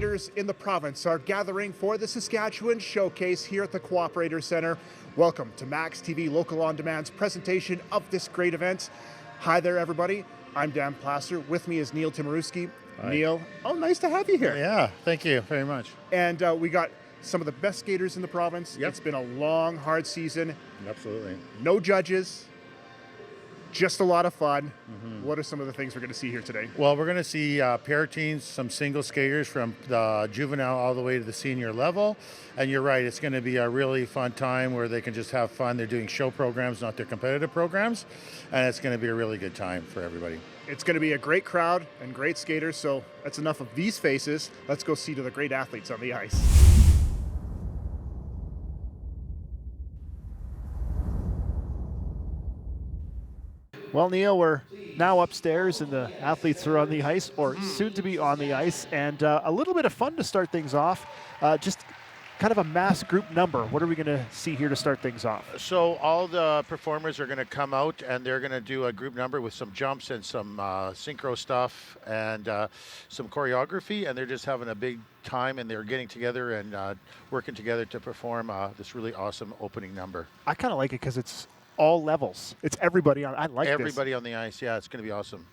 skaters in the province are gathering for the Saskatchewan Showcase here at the Cooperator Centre. Welcome to Max TV Local On Demand's presentation of this great event. Hi there, everybody. I'm Dan Plaster. With me is Neil Timarewski. Hi. Neil, nice to have you here. Yeah, thank you very much. And we got some of the best skaters in the province. Yep. It's been a long, hard season. Absolutely. No judges, just a lot of fun. What are some of the things we're going to see here today? Well, we're going to see pair teams, some single skaters from the juvenile all the way to the senior level. And you're right, it's going to be a really fun time where they can just have fun. They're doing show programs, not their competitive programs. And it's going to be a really good time for everybody. It's going to be a great crowd and great skaters. So that's enough of these faces. Let's go see to the great athletes on the ice. Well, Neil, we're now upstairs and the athletes are on the ice, or soon to be on the ice, and a little bit of fun to start things off. Just kind of a mass group number. What are we going to see here to start things off? So all the performers are going to come out and they're going to do a group number with some jumps and some synchro stuff and some choreography, and they're just having a big time, and they're getting together and working together to perform this really awesome opening number. I kind of like it because it's all levels. It's everybody on. I like this. Everybody on the ice. Yeah, it's going to be awesome.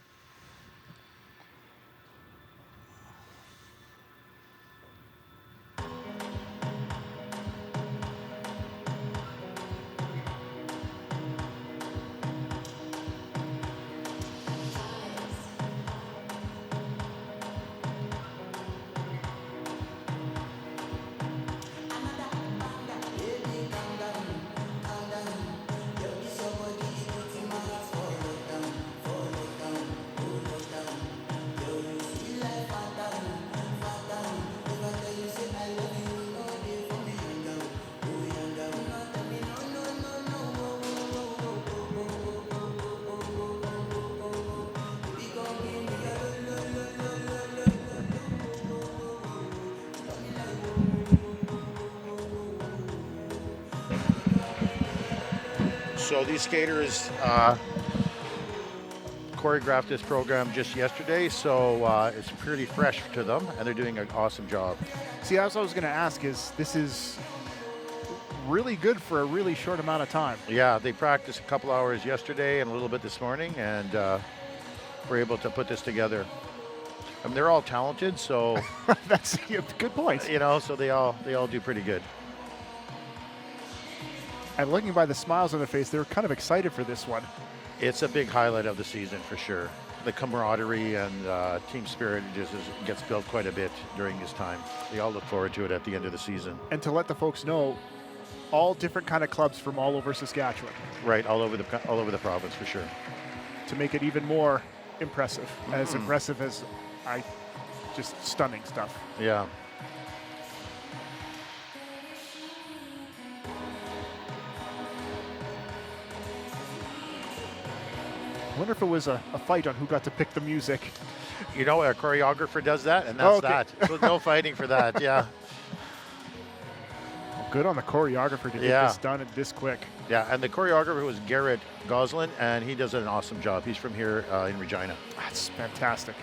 So these skaters choreographed this program just yesterday, so it's pretty fresh to them, and they're doing an awesome job. See, that's what I was going to ask. This is really good for a really short amount of time. Yeah, they practiced a couple hours yesterday and a little bit this morning, and we're able to put this together. I mean, they're all talented, so That's a good point. so they all do pretty good. And looking by the smiles on their face, they're kind of excited for this one. It's a big highlight of the season for sure. The camaraderie and team spirit gets built quite a bit during this time. They all look forward to it at the end of the season. And to let the folks know, all different kind of clubs from all over Saskatchewan, Right, all over the province for sure. to make it even more impressive. As impressive as just stunning stuff. Yeah. I wonder if it was a fight on who got to pick the music. A choreographer does that, and that's Okay. that. So no fighting for that, yeah. Good on the choreographer to get this done and this quick. Yeah, and the choreographer was Garrett Goslin, and he does an awesome job. He's from here in Regina. That's fantastic.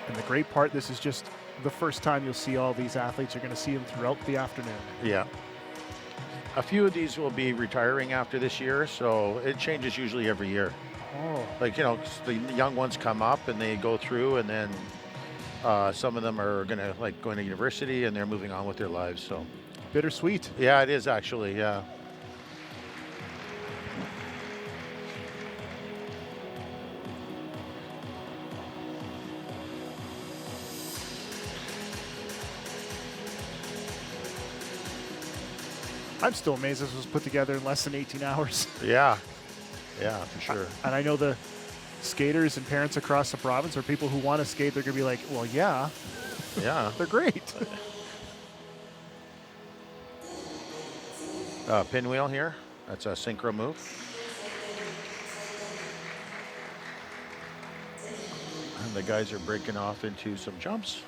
And the great part, this is just the first time you'll see all these athletes. You're going to see them throughout the afternoon. Yeah. A few of these will be retiring after this year, so it changes usually every year. Oh, The young ones come up and they go through, and then some of them are going to university and they're moving on with their lives. So bittersweet. yeah, it is actually, yeah. I'm still amazed this was put together in less than 18 hours. Yeah, for sure. And I know the skaters and parents across the province, or people who want to skate, they're going to be like, well, yeah, Yeah. they're great. Pinwheel here. That's a synchro move. And the guys are breaking off into some jumps.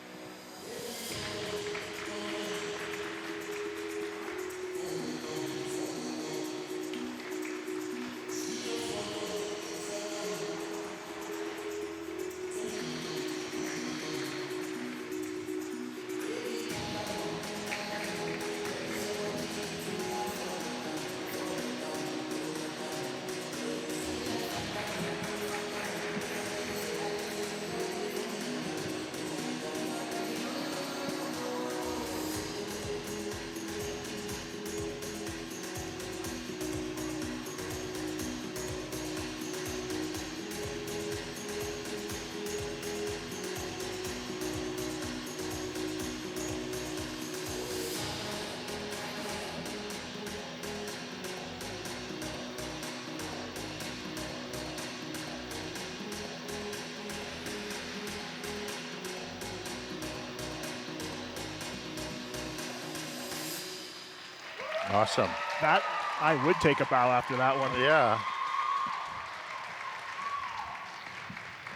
Awesome. That I would take a bow after that one. Yeah.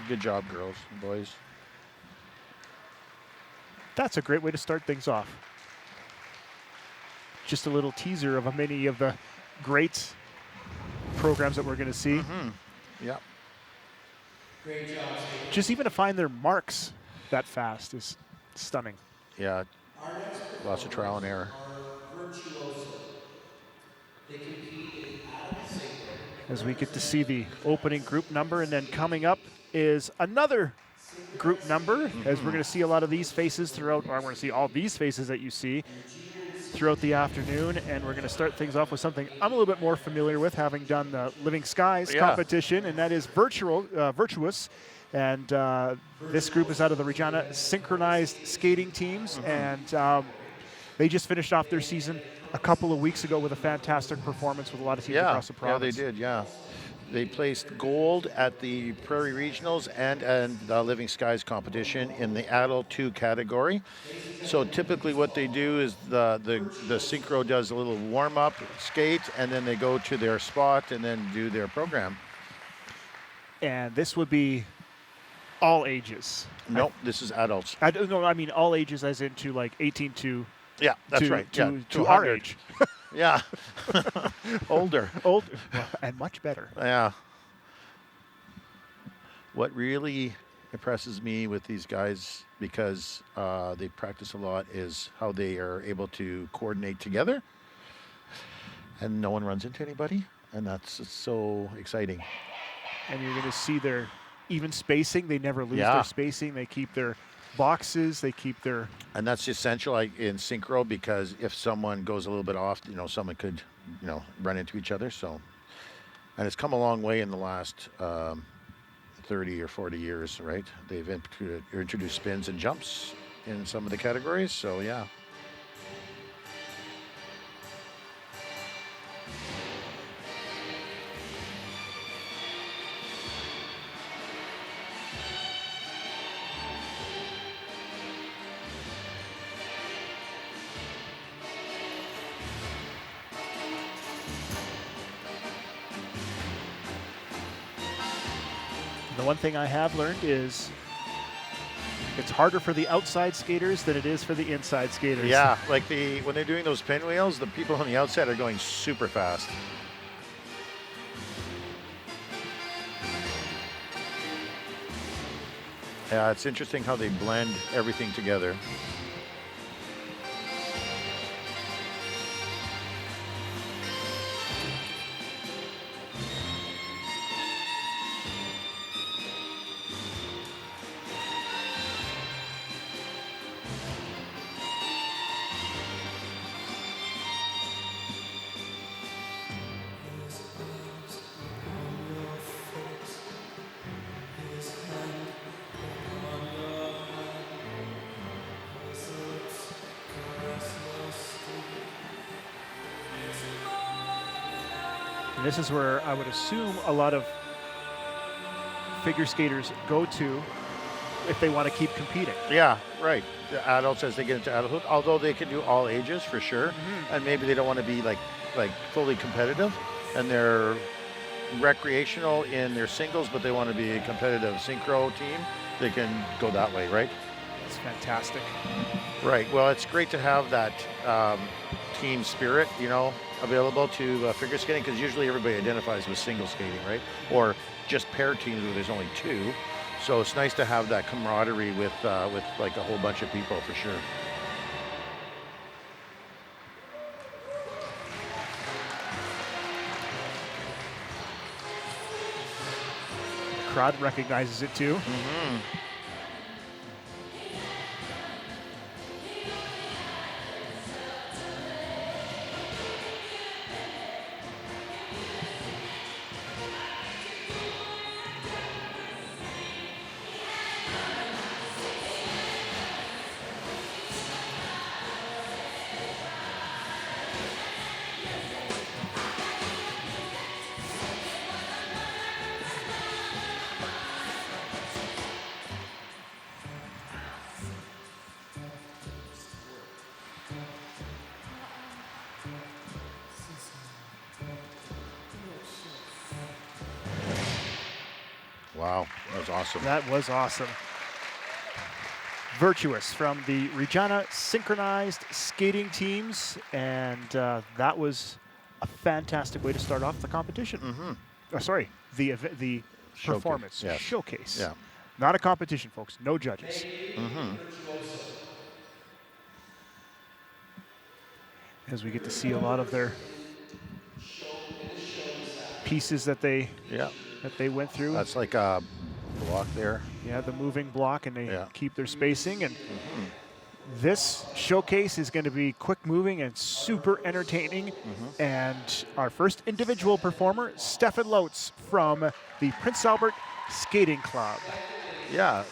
Good job, girls and boys. That's a great way to start things off. Just a little teaser of many of the great programs that we're going to see. Yeah. Just even to find their marks that fast is stunning. Yeah. Lots of trial and error. As we get to see the opening group number, and then coming up is another group number, as we're going to see a lot of these faces throughout, or I'm going to see all these faces that you see throughout the afternoon, and we're going to start things off with something I'm a little bit more familiar with, having done the Living Skies competition, and that is Virtuous. And this group is out of the Regina Synchronized Skating Teams, and they just finished off their season a couple of weeks ago with a fantastic performance with a lot of teams across the province. Yeah, they did, yeah. They placed gold at the Prairie Regionals and the Living Skies competition in the Adult 2 category. So typically what they do is the synchro does a little warm-up skate, and then they go to their spot and then do their program. And this would be all ages. Nope, this is adults. I mean all ages as into like 18 to... Yeah, that's right. To our age. Yeah. Older. Old and much better. Yeah. What really impresses me with these guys, because they practice a lot, is how they are able to coordinate together and no one runs into anybody. And that's so exciting. And you're going to see their even spacing. They never lose their spacing. They keep their boxes. They keep their... And that's essential in synchro, because if someone goes a little bit off, someone could, run into each other. So, and it's come a long way in the last 30 or 40 years, right? They've introduced spins and jumps in some of the categories. So, yeah. The one thing I have learned is it's harder for the outside skaters than it is for the inside skaters. Yeah, like when they're doing those pinwheels, the people on the outside are going super fast. Yeah, it's interesting how they blend everything together. And this is where I would assume a lot of figure skaters go to if they want to keep competing. Yeah, right. The adults, as they get into adulthood, although they can do all ages for sure, and maybe they don't want to be like fully competitive, and they're recreational in their singles, but they want to be a competitive synchro team, they can go that way, right? It's fantastic. Right. Well, it's great to have that team spirit, available to figure skating, because usually everybody identifies with single skating, right? Or just pair teams where there's only two. So it's nice to have that camaraderie with like a whole bunch of people for sure. The crowd recognizes it too. Wow, that was awesome. That was awesome. Virtuous from the Regina Synchronized Skating Teams, and that was a fantastic way to start off the competition. Sorry, the performance yes. showcase. Yeah. Not a competition, folks. No judges. As we get to see a lot of their pieces that they went through. That's like a block there. Yeah, the moving block, and they Yeah. keep their spacing. And this showcase is going to be quick moving and super entertaining. And our first individual performer, Stefan Lotz from the Prince Albert Skating Club. Yeah,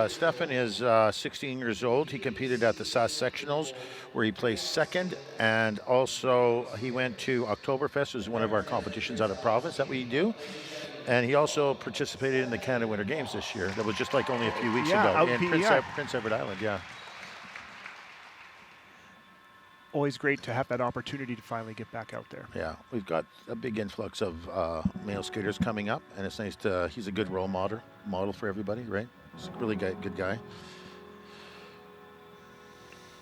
Stefan is 16 years old. He competed at the SAS Sectionals, where he placed second, and also he went to Oktoberfest, which is one of our competitions out of province that we do. And he also participated in the Canada Winter Games this year. That was just like only a few weeks Yeah, ago out in PEI. Prince Edward Island. Yeah. Always great to have that opportunity to finally get back out there. Yeah, we've got a big influx of male skaters coming up, and it's nice to. He's a good role model for everybody, right? He's a really good guy.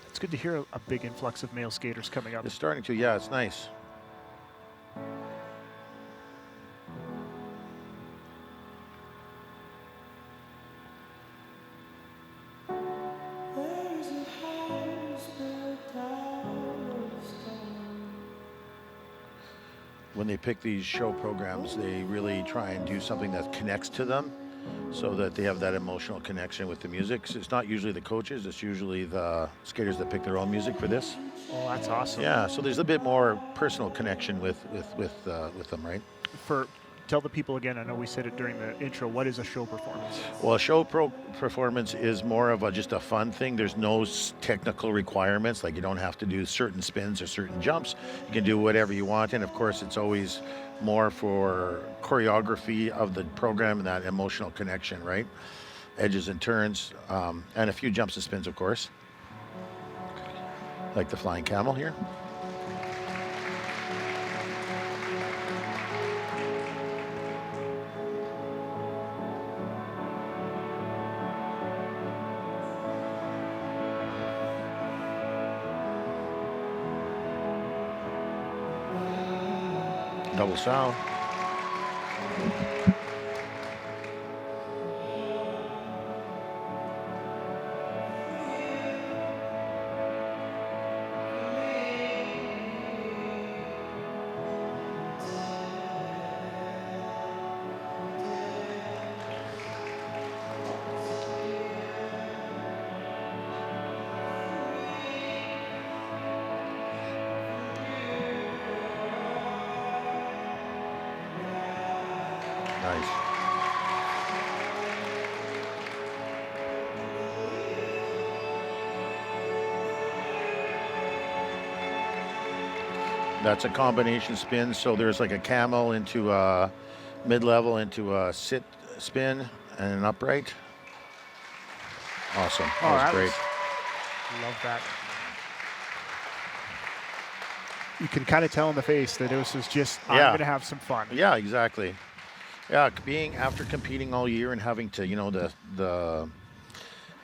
It's good to hear a big influx of male skaters coming up. It's starting to. Yeah, it's nice. When they pick these show programs, they really try and do something that connects to them so that they have that emotional connection with the music. So it's not usually the coaches, it's usually the skaters that pick their own music for this. Oh, that's awesome. Yeah, so there's a bit more personal connection with them, right? Tell the people again, I know we said it during the intro, what is a show performance? Well, a show performance is more of just a fun thing. There's no technical requirements, like you don't have to do certain spins or certain jumps. You can do whatever you want, and of course it's always more for choreography of the program and that emotional connection, right? Edges and turns, and a few jumps and spins, of course. Like the flying camel here. Double sound. Nice. That's a combination spin. So there's like a camel into a mid-level into a sit spin and an upright. Awesome. That was great. Love that. You can kind of tell in the face that this was just, I'm going to have some fun. Yeah, exactly. Yeah, being after competing all year and having to,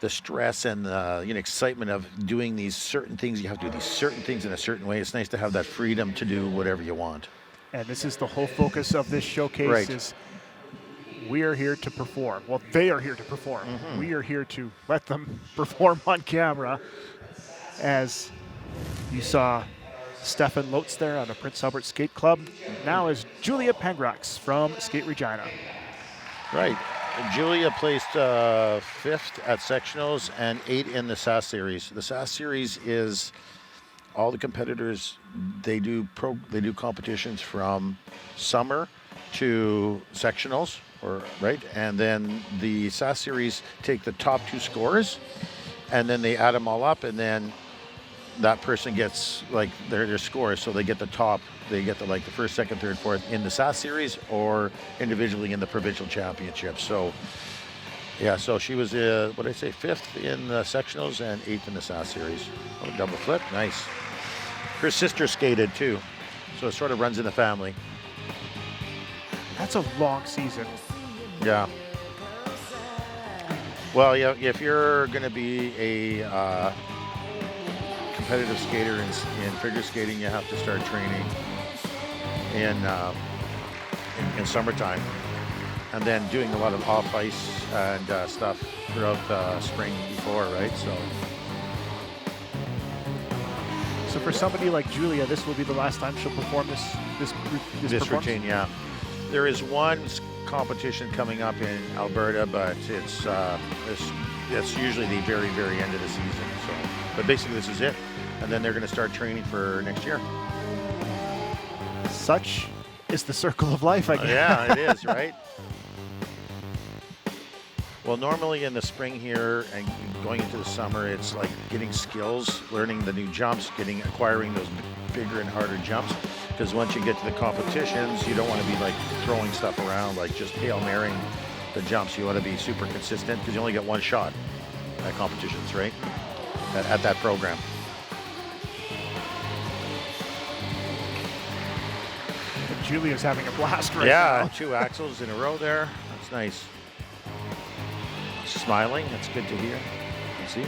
the stress and the excitement of doing these certain things. You have to do these certain things in a certain way. It's nice to have that freedom to do whatever you want. And this is the whole focus of this showcase Right. is we are here to perform. Well, they are here to perform. We are here to let them perform on camera. As you saw Stefan Lotz there on the Prince Albert Skate Club. Now is Julia Pangrax from Skate Regina. Right. Julia placed 5th at sectionals and 8 in the SAS series. The SAS series is all the competitors. They do competitions from summer to sectionals, right? And then the SAS series take the top 2 scores, and then they add them all up, and then that person gets like their scores. So they get the top. They get the first, second, third, fourth in the SAS series or individually in the provincial championship. So, yeah, so she was, 5th in the sectionals and 8th in the SAS series. Oh, double flip, nice. Her sister skated too, so it sort of runs in the family. That's a long season. Yeah. Well, yeah, if you're going to be a competitive skater in figure skating, you have to start training in, in summertime, and then doing a lot of off ice and stuff throughout the spring before, right? So for somebody like Julia, this will be the last time she'll perform this performance? routine, yeah. There is one competition coming up in Alberta, but it's usually the very, very end of the season. So, but basically this is it, and then they're going to start training for next year. Such is the circle of life, I guess. Yeah, it is, right? Well, normally in the spring here and going into the summer, it's like getting skills, learning the new jumps, acquiring those bigger and harder jumps. Because once you get to the competitions, you don't want to be like throwing stuff around, like just Hail Marying the jumps. You want to be super consistent because you only get one shot at competitions, right? At that program. And Julia's having a blast right Yeah, now. 2 axles in a row there. That's nice. Smiling, that's good to hear. You see?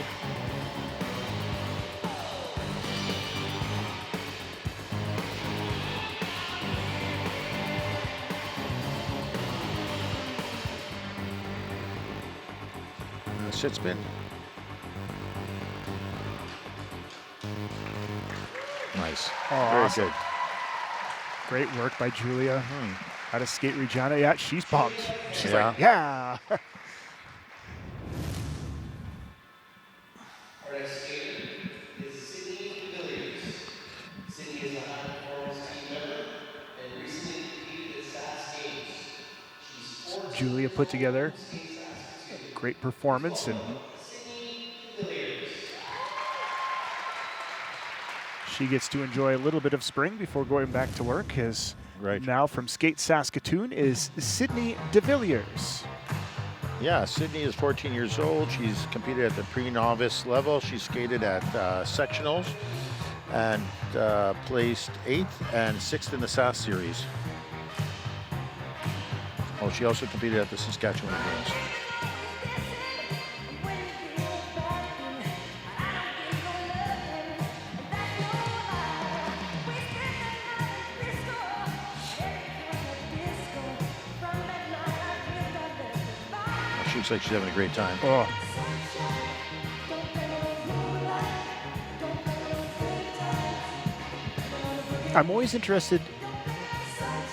Sit spin. Nice. Oh, Very awesome. good. Great work by Julia. How to skate Regina. Yeah, she's pumped. She's Yeah. like, yeah. Our next skater is Sydney Villiers. Sydney is a high-performance team member and recently competed at SAS Games. She's 14. Julia put together a great performance, and Sydney Villiers. she gets to enjoy a little bit of spring before going back to work. As Right. now from Skate Saskatoon is Sydney DeVilliers. Yeah, Sydney is 14 years old. She's competed at the pre-novice level. She skated at sectionals and placed 8th and 6th in the SAS series. Oh, she also competed at the Saskatchewan Games. She looks like she's having a great time. Oh, I'm always interested,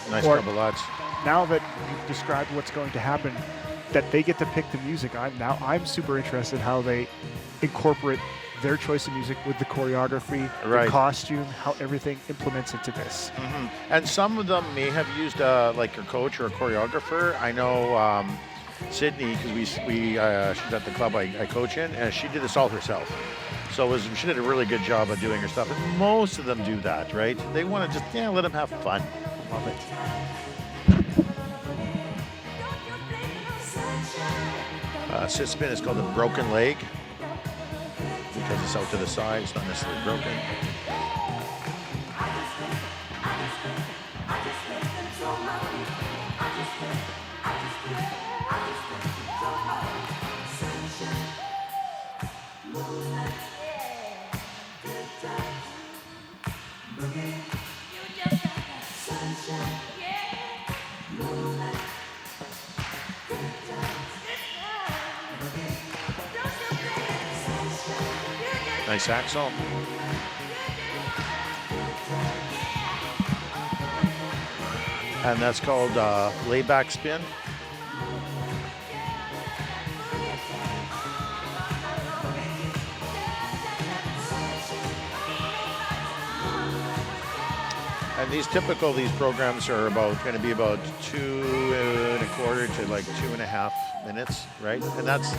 Nice Or- couple lots. now that you've described what's going to happen, that they get to pick the music. I'm super interested how they incorporate their choice of music with the choreography, Right. the costume, how everything implements into this. And some of them may have used like a coach or a choreographer. I know Sydney, because she's at the club I coach in, and she did this all herself. So she did a really good job of doing her stuff. And most of them do that, right? They want to just let them have fun. Love it. Sit spin is called a broken leg because it's out to the side. It's not necessarily broken. Nice axle. And that's called layback spin. And these programs are going to be about 2.25 to like 2.5 minutes, right? And that's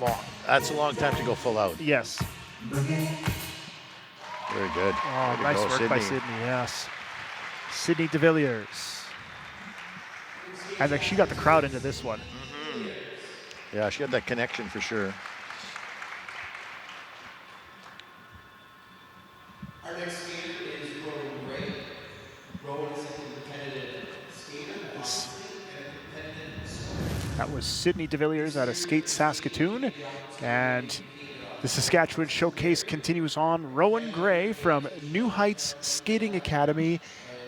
long. That's a long time to go full out. Yes. Very good. Oh, Way to nice go, work by Sydney, yes. Sydney DeVilliers. And she got the crowd into this one. Yeah, she had that connection for sure. Our next skater is Rowan Gray. Rowan is a competitive skater, obviously, and a competitive swimmer. That was Sydney DeVilliers out of Skate Saskatoon. And the Saskatchewan Showcase continues on. Rowan Gray from New Heights Skating Academy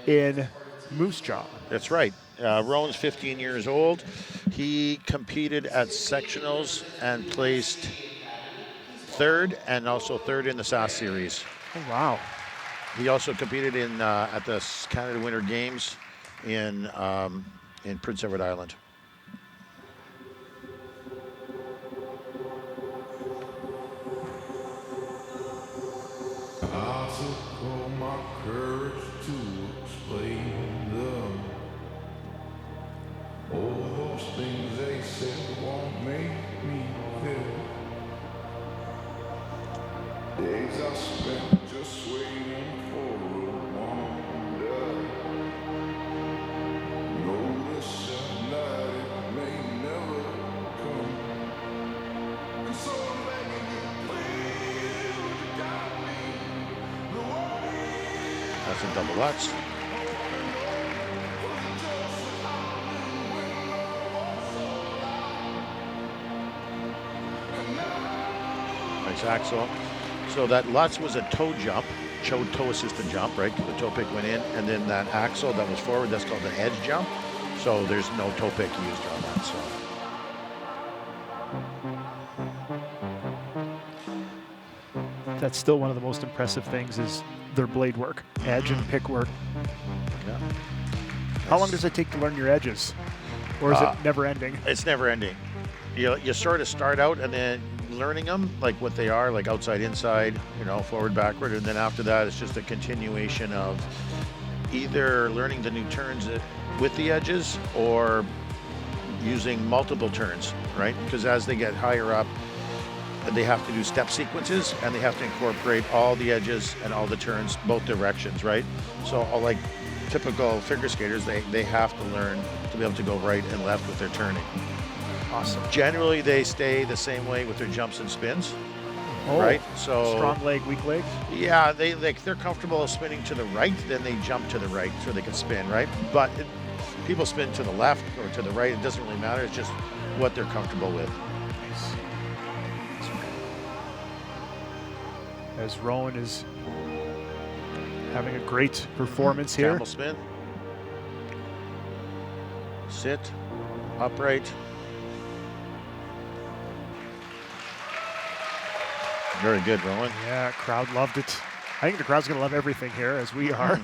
in Moose Jaw. That's right. Rowan's 15 years old. He competed at sectionals and placed third, and also third in the SAS series. Oh, wow. He also competed in at the Canada Winter Games in Prince Edward Island. I took all my courage to explain them. All those things they said won't make me feel. Days I spent just waiting for a wonder. Noticing that it may never come. And so I'm begging you, please, would you guide me? The way That's a double Lutz. Nice axle. So that Lutz was a toe jump, toe assisted jump, right? The toe pick went in, and then that axle that was forward, that's called an edge jump. So there's no toe pick used on that. So That's still one of the most impressive things is their blade work, edge and pick work. yeah, How long does it take to learn your edges? Or is it never ending? it's never ending. You sort of start out and then learning them like what they are, like outside, inside, forward, backward, and then after that it's just a continuation of either learning the new turns with the edges or using multiple turns, right? Because as they get higher up, they have to do step sequences and they have to incorporate all the edges and all the turns both directions, right? So like typical figure skaters, they have to learn to be able to go right and left with their turning. Awesome. Generally, they stay the same way with their jumps and spins, right? So strong leg, weak leg. yeah, they're comfortable spinning to the right, then they jump to the right so they can spin, right? But people spin to the left or to the right. It doesn't really matter. It's just what they're comfortable with. As Rowan is having a great performance here. Camel spin. Sit. Upright. Very good, Rowan. Yeah, crowd loved it. I think the crowd's going to love everything here, as we are.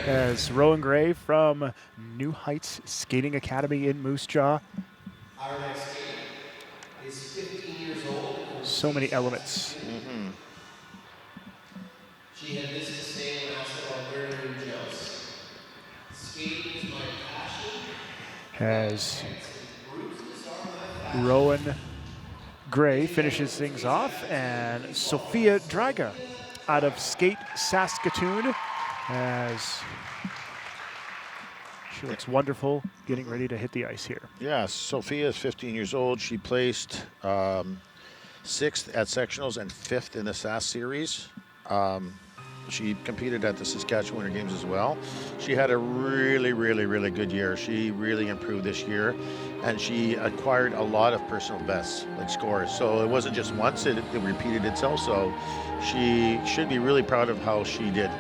As Rowan Gray from New Heights Skating Academy in Moose Jaw. Our next skater is 15 years old. So many elements. She had this to say when asked about learning new jumps. Skating is my passion. As Rowan Gray finishes things off, and Sophia Draga out of Skate Saskatoon as she looks wonderful getting ready to hit the ice here. Yeah, Sophia is 15 years old. She placed 6th at sectionals and 5th in the SAS series. She competed at the Saskatchewan Winter Games as well. She had a really, really, really good year. She really improved this year, and she acquired a lot of personal bests, like scores. So it wasn't just once, it repeated itself. So she should be really proud of how she did.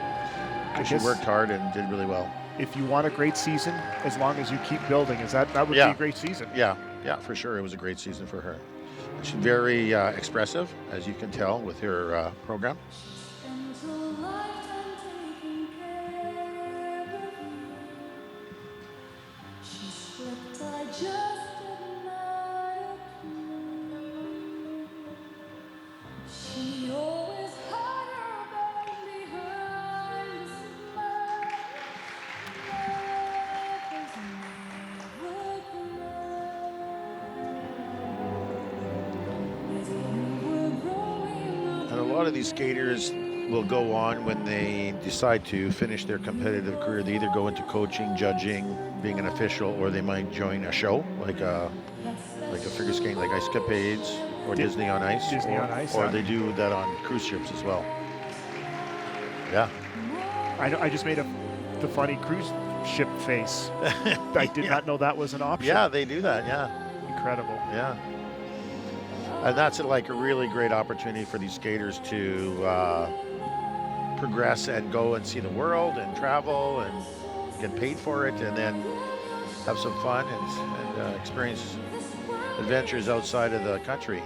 She guess- worked hard and did really well. If you want a great season, as long as you keep building, that would be Yeah. a great season. Yeah, for sure. It was a great season for her. She's very expressive, as you can tell with her program. And a lot of these skaters will go on when they decide to finish their competitive career. They either go into coaching, judging, being an official, or they might join a show like a figure skating, like Ice Capades or Disney on Ice. Disney or, on Ice, Or huh? they do that on cruise ships as well. Yeah. I know. I just made the funny cruise ship face. I did not know that was an option. Yeah, they do that. Yeah, Incredible. yeah. And that's like a really great opportunity for these skaters to progress and go and see the world and travel and get paid for it, and then have some fun and experience adventures outside of the country.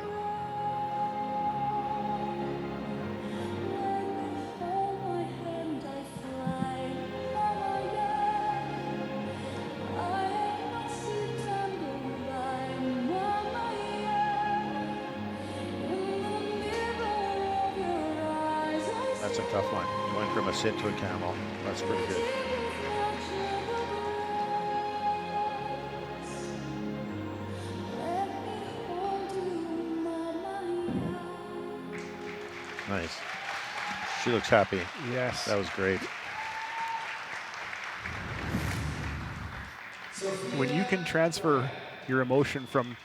That's a tough one. Going from a sit to a camel. That's pretty good. Nice. She looks happy. Yes. That was great. When you can transfer your emotion from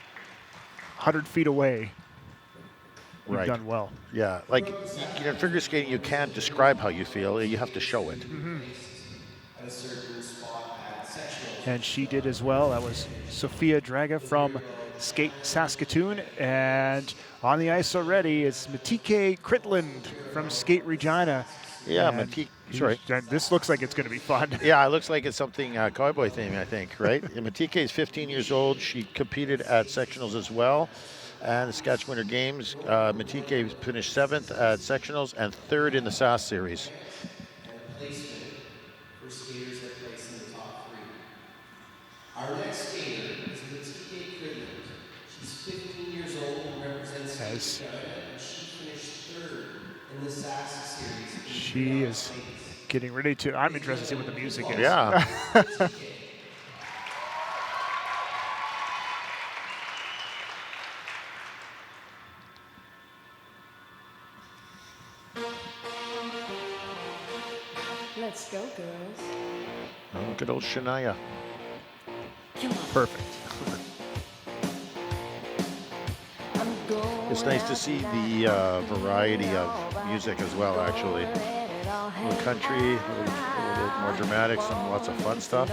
100 feet away, you've Right. done well. Yeah, like figure skating, you can't describe how you feel. You have to show it. at a certain spot at sectional. And she did as well. That was Sophia Draga from Skate Saskatoon. And on the ice already is Matike Critland from Skate Regina. Yeah, And sorry. this looks like it's going to be fun. Yeah, it looks like it's something cowboy theme, I think, right? And Matike is 15 years old. She competed at sectionals as well. And the Saskatchewan Winter Games, Matike finished 7th at sectionals and 3rd in the SAS series. And placement for skaters that place in the top 3. Our next skater is Matike Critland. She's 15 years old and represents As Canada, and she finished 3rd in the SAS series. she is getting ready to, I'm interested to see what the music is. Yeah. Let's go, girls. Oh, good old Shania. Come on. Perfect. I'm going It's nice to see the variety of music as well, actually. A little country, a little more dramatic, some lots of fun stuff.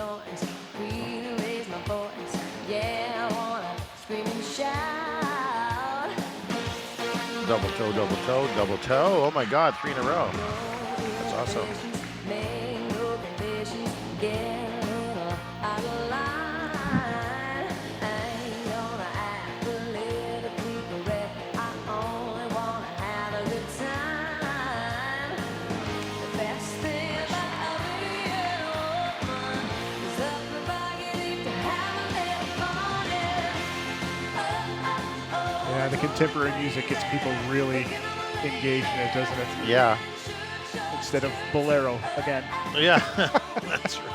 Double toe, double toe, double toe. Oh my God, 3 in a row. That's awesome. Yeah, the contemporary music gets people really engaged in it, doesn't it? Yeah, Instead of bolero again. yeah, that's right.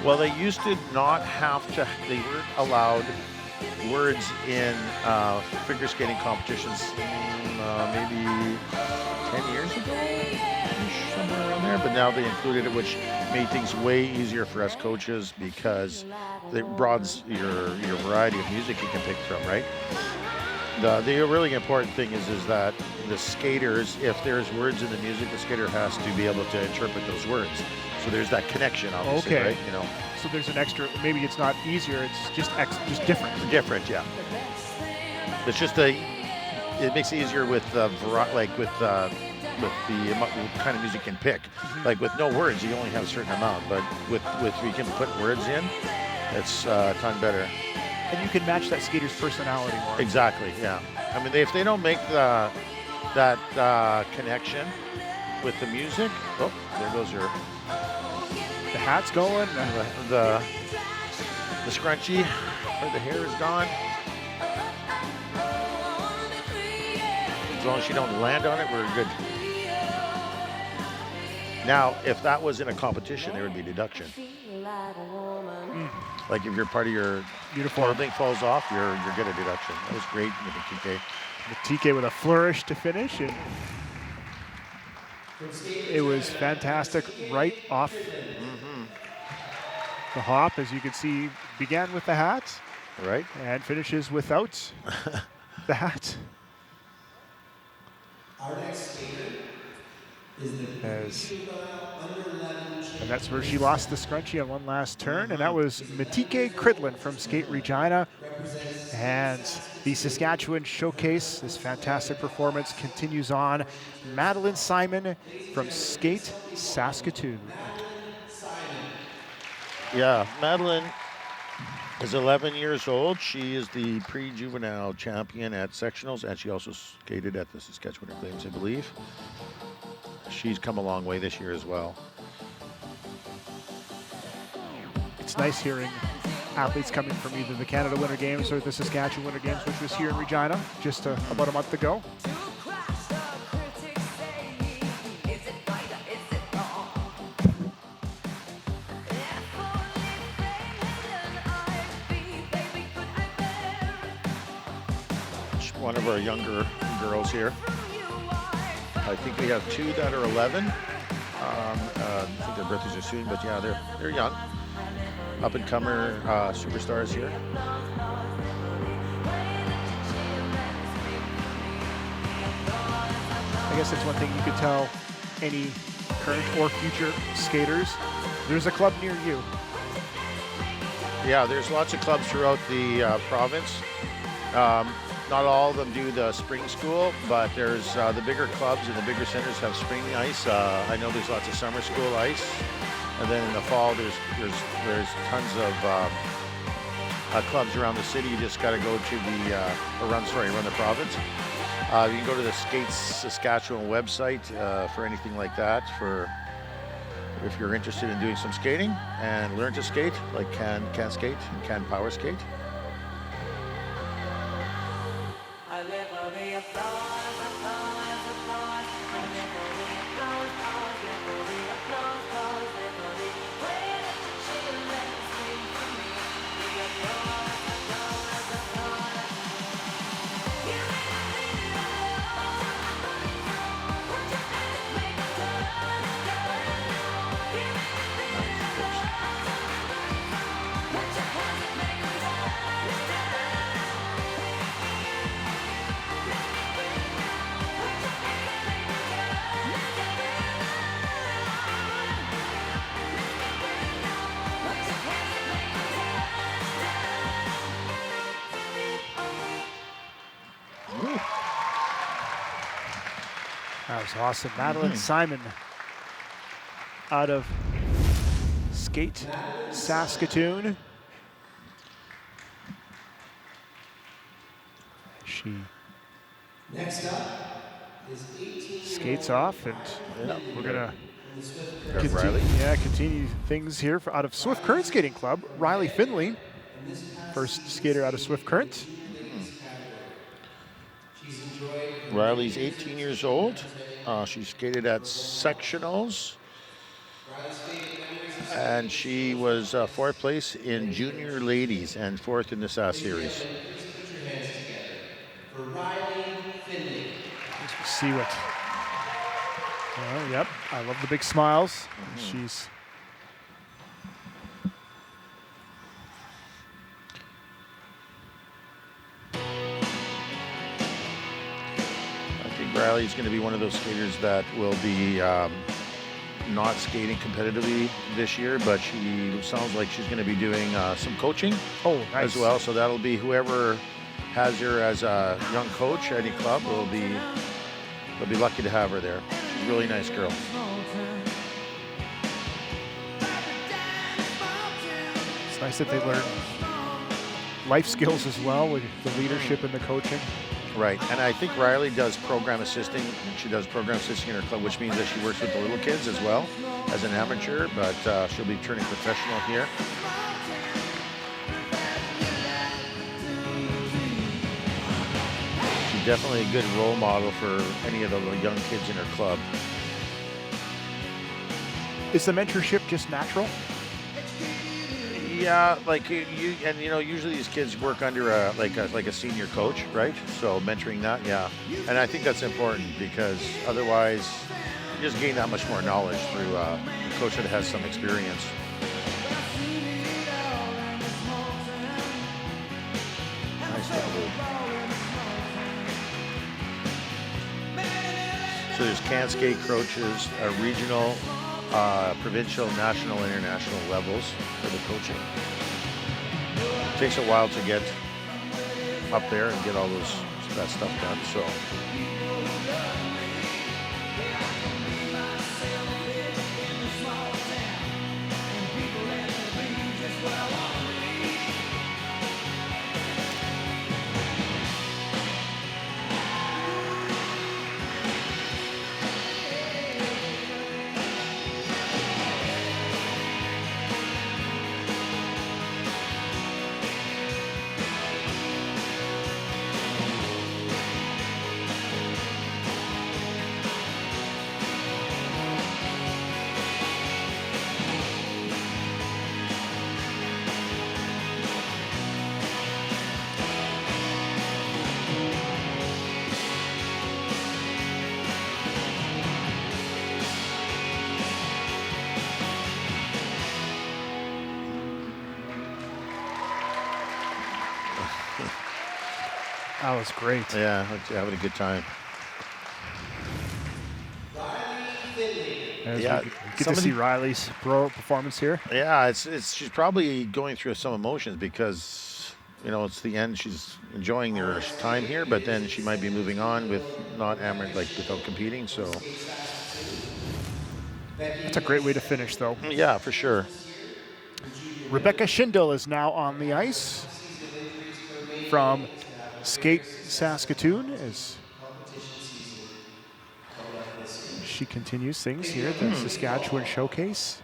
Well, they used to not have to, they weren't allowed words in figure skating competitions maybe 10 years ago, somewhere around there, but now they included it, which made things way easier for us coaches because it broadens your variety of music you can pick from, right? The really important thing is that the skaters, if there's words in the music, the skater has to be able to interpret those words. So there's that connection, obviously, Okay. right? You know, So there's an extra, maybe it's not easier, it's just different. different, yeah. It's just it makes it easier with with the kind of music you can pick. Like with no words, you only have a certain amount, but with you can put words in, it's a ton better. And you can match that skater's personality more. Exactly, yeah. I mean, if they don't make that connection with the music, oh, there goes your The hat's going. the scrunchie, or the hair is gone. As long as you don't land on it, we're good. Now, if that was in a competition, there would be deduction. Like if your part of your Uniform. clothing falls off, you're good at deduction. That was great, TK. Matike with a flourish to finish. And it was fantastic right off the hop. As you can see, began with the hat Right? and finishes without the hat. Our next skater is the As And that's where she lost the scrunchie on one last turn, and that was Matike Cridlin from Skate Regina. And the Saskatchewan Showcase, this fantastic performance continues on. Madeline Simon from Skate Saskatoon. Yeah, Madeline is 11 years old. She is the pre-juvenile champion at sectionals, and she also skated at the Saskatchewan Games, I believe. She's come a long way this year as well. It's nice hearing athletes coming from either the Canada Winter Games or the Saskatchewan Winter Games, which was here in Regina just about a month ago. One of our younger girls here. I think we have two that are 11. I think their birthdays are soon, but yeah, they're young. Up-and-comer superstars here. I guess that's one thing you could tell any current or future skaters. There's a club near you. Yeah, there's lots of clubs throughout the province. Not all of them do the spring school, but there's the bigger clubs and the bigger centers have spring ice. I know there's lots of summer school ice, and then in the fall there's tons of clubs around the city. You just got to go to run the province. You can go to the Skate Saskatchewan website for anything like that. For if you're interested in doing some skating and learn to skate, like can skate and can power skate. That was awesome. Madeline Simon out of Skate Saskatoon. She Next up is 18 skates off, and we're gonna Riley. continue things here out of Swift Current Skating Club. Riley Finley, first skater out of Swift Current. Riley's 18 years old. She skated at sectionals, and she was fourth place in junior ladies and fourth in the SAS series. Let's see what. Oh, yep, I love the big smiles. She's. Riley's going to be one of those skaters that will be not skating competitively this year, but she sounds like she's going to be doing some coaching Nice. as well. So that'll be whoever has her as a young coach at any club will be lucky to have her there. She's a really nice girl. It's nice that they learn life skills as well with the leadership and the coaching. Right, and I think Riley does program assisting. She does program assisting in her club, which means that she works with the little kids as well as an amateur, but she'll be turning professional here. She's definitely a good role model for any of the young kids in her club. Is the mentorship just natural? Yeah, like usually these kids work under a senior coach, right? So mentoring that, yeah, and I think that's important because otherwise, you just gain that much more knowledge through a coach that has some experience. Nice little move. So there's Can Skate coaches, regional provincial, national, international levels for the coaching. It takes a while to get up there and get all that stuff done. So That was great. yeah, having a good time. As Yeah, we get some to of see the- Riley's performance here. Yeah, it's she's probably going through some emotions because it's the end. She's enjoying her time here, but then she might be moving on with not without competing. So That's a great way to finish, though. yeah, for sure. Rebecca Schindel is now on the ice from Skate Saskatoon as she continues things here at the Saskatchewan Showcase.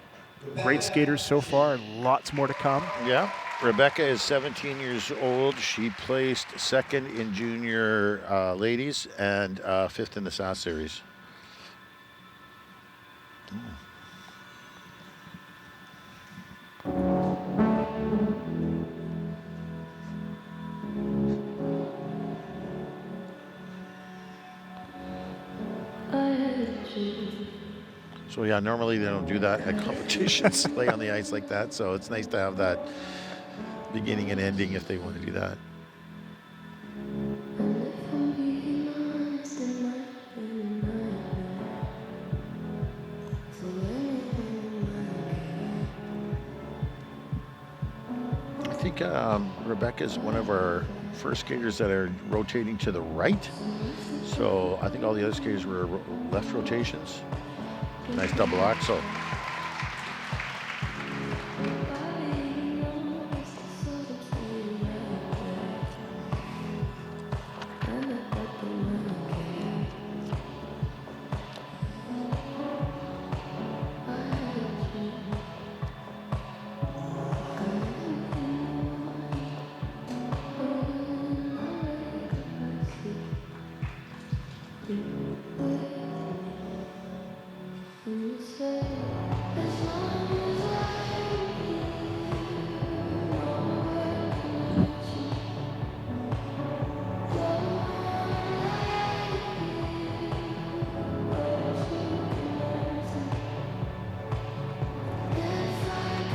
Great skaters so far and lots more to come. Yeah, Rebecca is 17 years old. She placed second in junior ladies and fifth in the SAS series. So yeah, normally they don't do that at competitions, play on the ice like that. So it's nice to have that beginning and ending if they want to do that. I think Rebecca is one of our first skaters that are rotating to the right. So I think all the other skaters were left rotations. Nice double axel.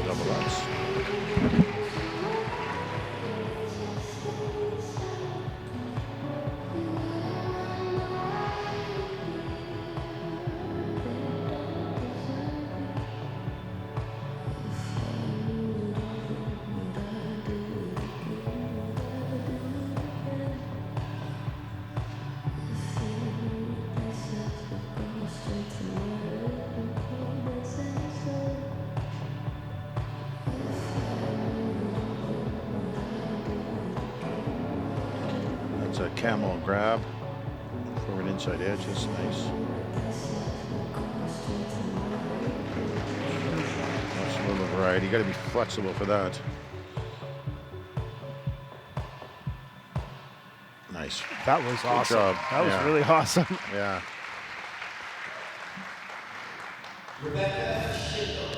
Double X. That's a camel grab. Forward inside edge, that's nice. That's a little variety. You got to be flexible for that. Nice. That was awesome. job. That was Yeah. really awesome. Yeah.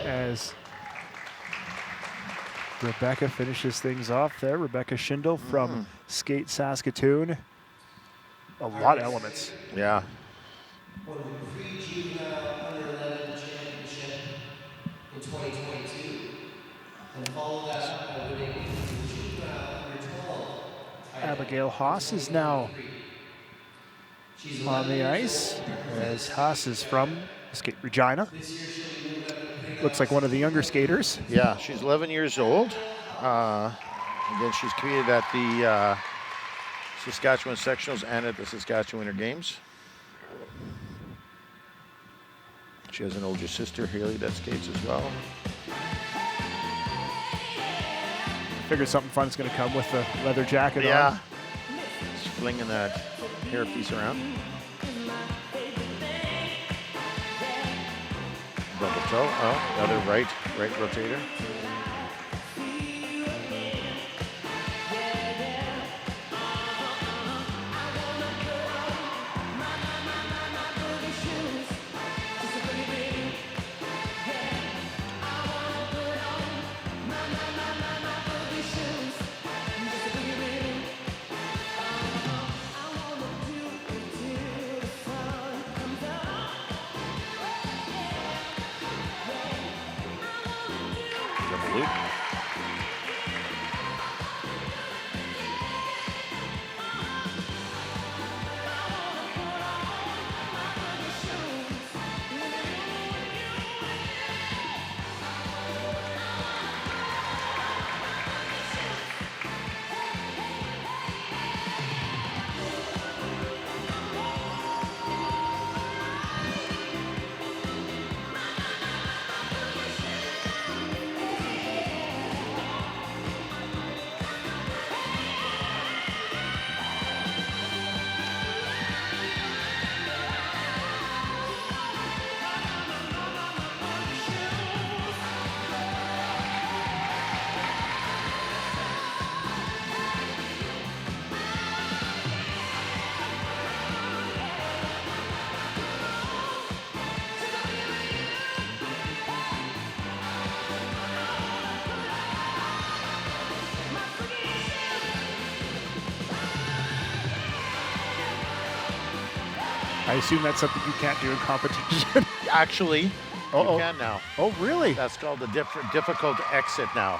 As Rebecca finishes things off there. Rebecca Schindel from Skate Saskatoon. A lot of elements. Yeah. Won the pre-juvenile under-11 championship in 2022, and followed that up by winning the juvenile under-12 title. Abigail Haas is now She's on the ice, as Haas is from Skate Regina. This year she'll be moving looks like one of the younger skaters. Yeah, she's 11 years old. Again, she's competed at the Saskatchewan Sectionals and at the Saskatchewan Winter Games. She has an older sister, Haley, that skates as well. Figured something fun's going to come with the leather jacket Yeah. on. Just flinging that hairpiece around. Double toe. Oh, the other right rotator. Double loop. I assume that's something you can't do in competition. Actually, Uh-oh. you can now. Oh, really? That's called the difficult exit now.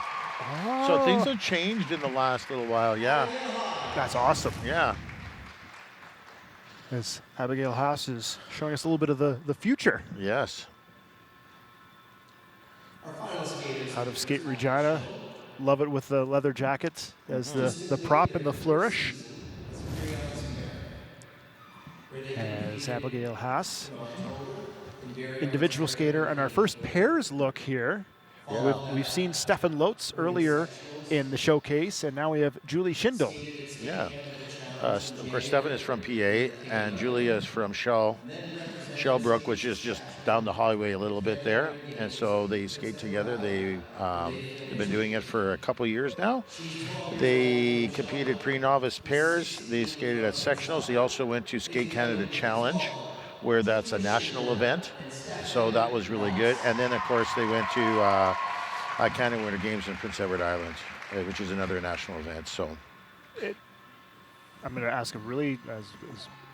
So things have changed in the last little while. Yeah, That's awesome. yeah. As Abigail Haas is showing us a little bit of the future Yes. out of Skate Regina. Love it with the leather jackets as the prop and the flourish. As Abigail Haas, individual skater, and our first pairs look here. We've seen Stefan Lotz earlier in the showcase, and now we have Julie Schindel. Yeah. Of course, Stefan is from PA, and Julia is from Shellbrook, which is just down the highway a little bit there. And so they skate together. They've been doing it for a couple years now. They competed pre-novice pairs. They skated at sectionals. They also went to Skate Canada Challenge, where that's a national event. So that was really good. And then, of course, they went to Canada Winter Games in Prince Edward Island, which is another national event. So. I'm going to ask them really, as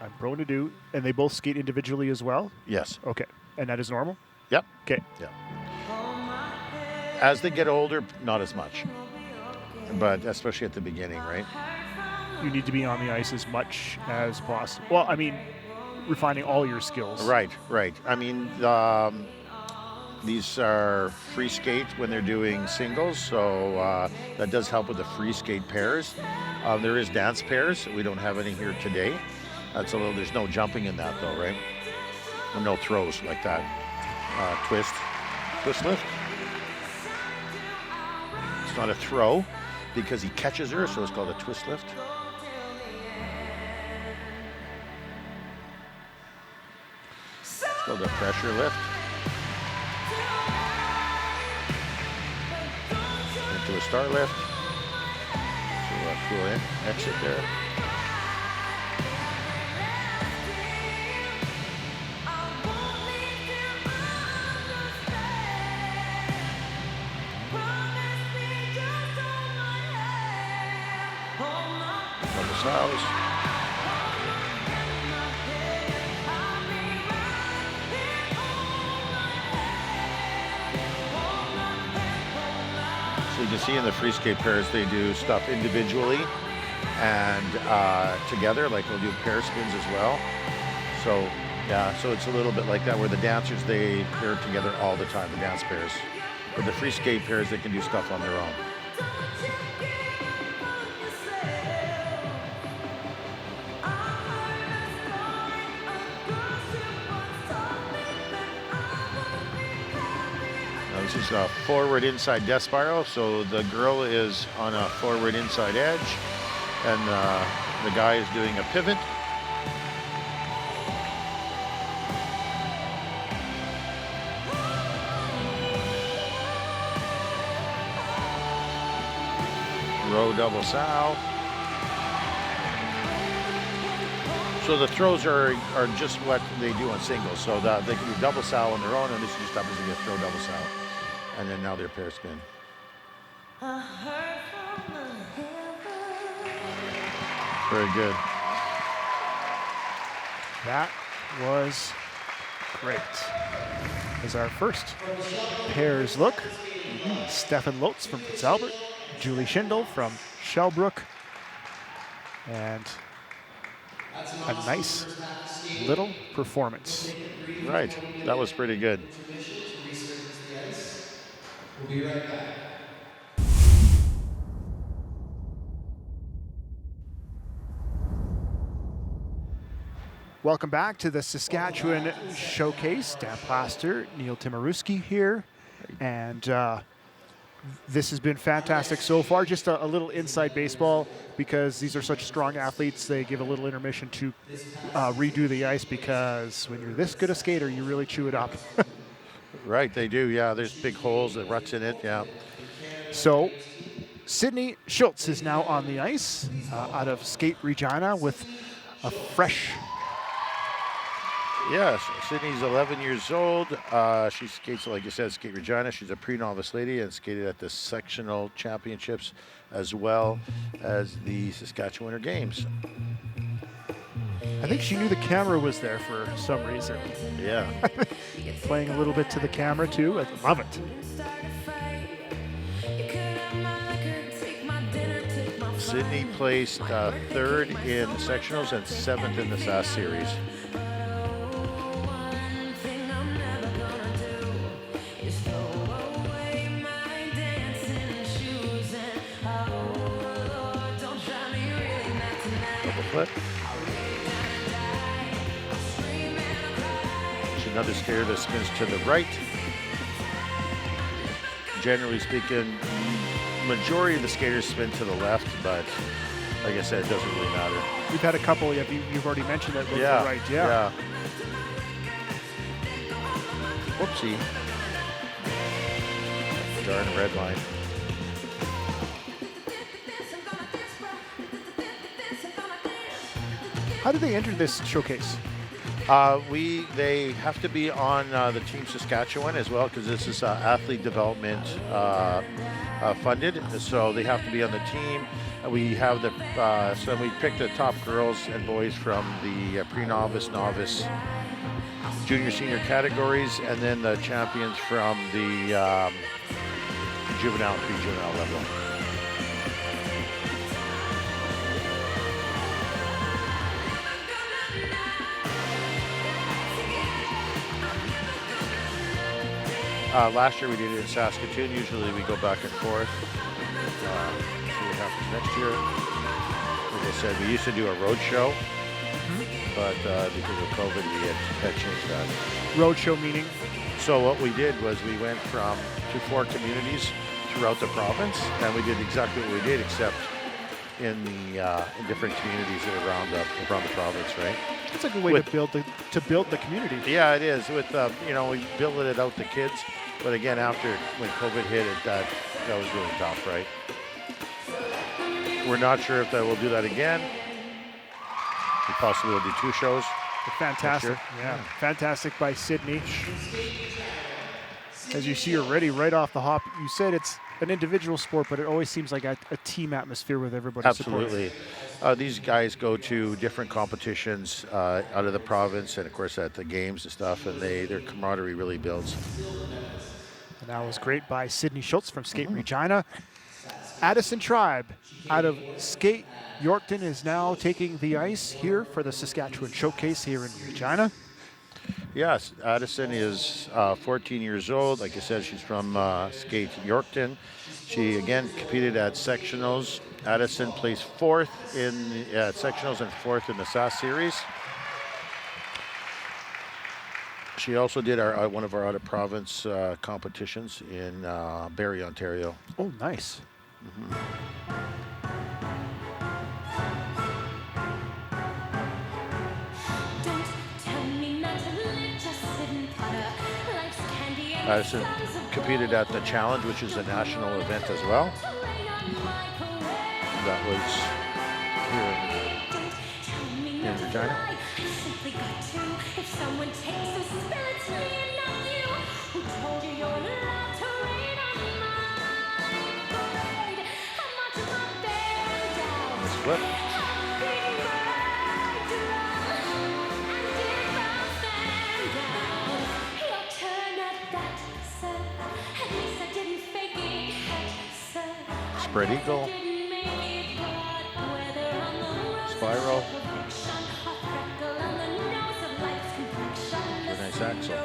I'm prone to do, and they both skate individually as well? Yes. Okay. And that is normal? Yep. Okay. Yeah. As they get older, not as much, but especially at the beginning, right? You need to be on the ice as much as possible. Well, I mean, refining all your skills. Right. I mean, these are free skate when they're doing singles, so that does help with the free skate pairs. There is dance pairs. We don't have any here today. There's no jumping in that though, right? And no throws like that. Twist lift. It's not a throw because he catches her, so it's called a twist lift. It's called a pressure lift. Into a star lift. So cool in, exit there. Double sows. So you can see in the free skate pairs, they do stuff individually and together, like we'll do pair spins as well. So Yeah, so it's a little bit like that where the dancers, they're together all the time, the dance pairs. But the free skate pairs, they can do stuff on their own. Now this is a forward inside death spiral, so the girl is on a forward inside edge, and the guy is doing a pivot. Row double sow. So the throws are just what they do on singles. So they can do double sow on their own, and this just happens to be a throw double sow. And then now their pair spin. Very good. That was great. As our first pairs look, Stefan Lotz from Prince Albert, Julie Schindel from Shellbrook, and a nice little performance. Right. That was pretty good. We'll be right back. Welcome back to the Saskatchewan Showcase. Dan Plaster, Neil Timaruski here, and this has been fantastic so far. Just a little inside baseball because these are such strong athletes. They give a little intermission to redo the ice because when you're this good a skater, you really chew it up. Right, they do. Yeah, there's big holes, the ruts in it. Yeah. So Sydney Schultz is now on the ice out of Skate Regina with a fresh. Yes, Sydney's 11 years old. She skates, like you said, Skate Regina. She's a pre-novice lady and skated at the sectional championships as well as the Saskatchewan Winter Games. I think she knew the camera was there for some reason. Yeah. Playing a little bit to the camera too. I love it. Sydney placed third in sectionals and seventh in the SAS series. Double flip. It's another skater that spins to the right. Generally speaking, majority of the skaters spin to the left, but like I said, it doesn't really matter. We've had a couple. You've already mentioned that. Yeah, Right. Yeah. Whoopsie. Darn red line. How do they enter this showcase? They have to be on the Team Saskatchewan as well because this is athlete development funded. So they have to be on the team. We have so we pick the top girls and boys from the pre-novice, novice, junior, senior categories, and then the champions from the juvenile and pre-juvenile level. Last year we did it in Saskatoon. Usually we go back and forth. See what happens next year. Like I said, we used to do a road show, but because of COVID, we had changed that. Road show meaning? So what we did was we went to 4 communities throughout the province, and we did exactly what we did, except in different communities that are around the province, right? It's a good way to build the community. Yeah, it is. With we built it out to kids, but again, after when COVID hit, that was really tough, right? We're not sure if we'll do that again. We possibly will do 2 shows. Fantastic. Yeah, fantastic by Sydney. As you see already, right off the hop, you said it's an individual sport, but it always seems like a team atmosphere with everybody. Absolutely. These guys go to different competitions out of the province and, of course, at the games and stuff, and their camaraderie really builds. And that was great by Sydney Schultz from Skate Regina. Addison Tribe out of Skate Yorkton is now taking the ice here for the Saskatchewan Showcase here in Regina. Yes, Addison is 14 years old. Like I said, she's from Skate Yorkton. She again competed at sectionals. Addison placed fourth in sectionals and fourth in the SAS series. She also did our one of our out of province competitions in Barrie, Ontario. Oh, nice. Don't tell me not to live, just sit and putter. Life's candy and Addison competed at the Challenge, which is a national event as well. That was here in Regina. Simply got to. If someone takes a spill, it's me and not you. Who told you you're allowed to rain on my parade? How much of my bear down? Flip. Spread eagle. Spiral. A nice axle.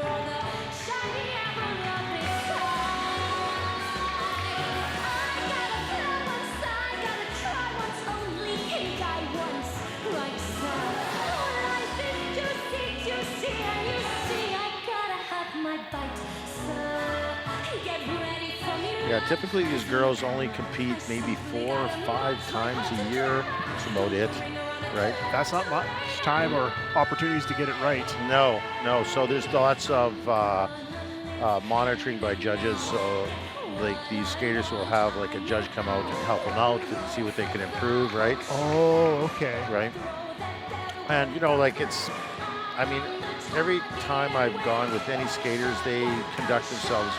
Yeah, typically these girls only compete maybe 4 or 5 times a year. That's about it, right? That's not much time or opportunities to get it right. No. So there's lots of monitoring by judges. So like these skaters will have like a judge come out and help them out and see what they can improve, right? Oh, okay. Right. And you know, like every time I've gone with any skaters, they conduct themselves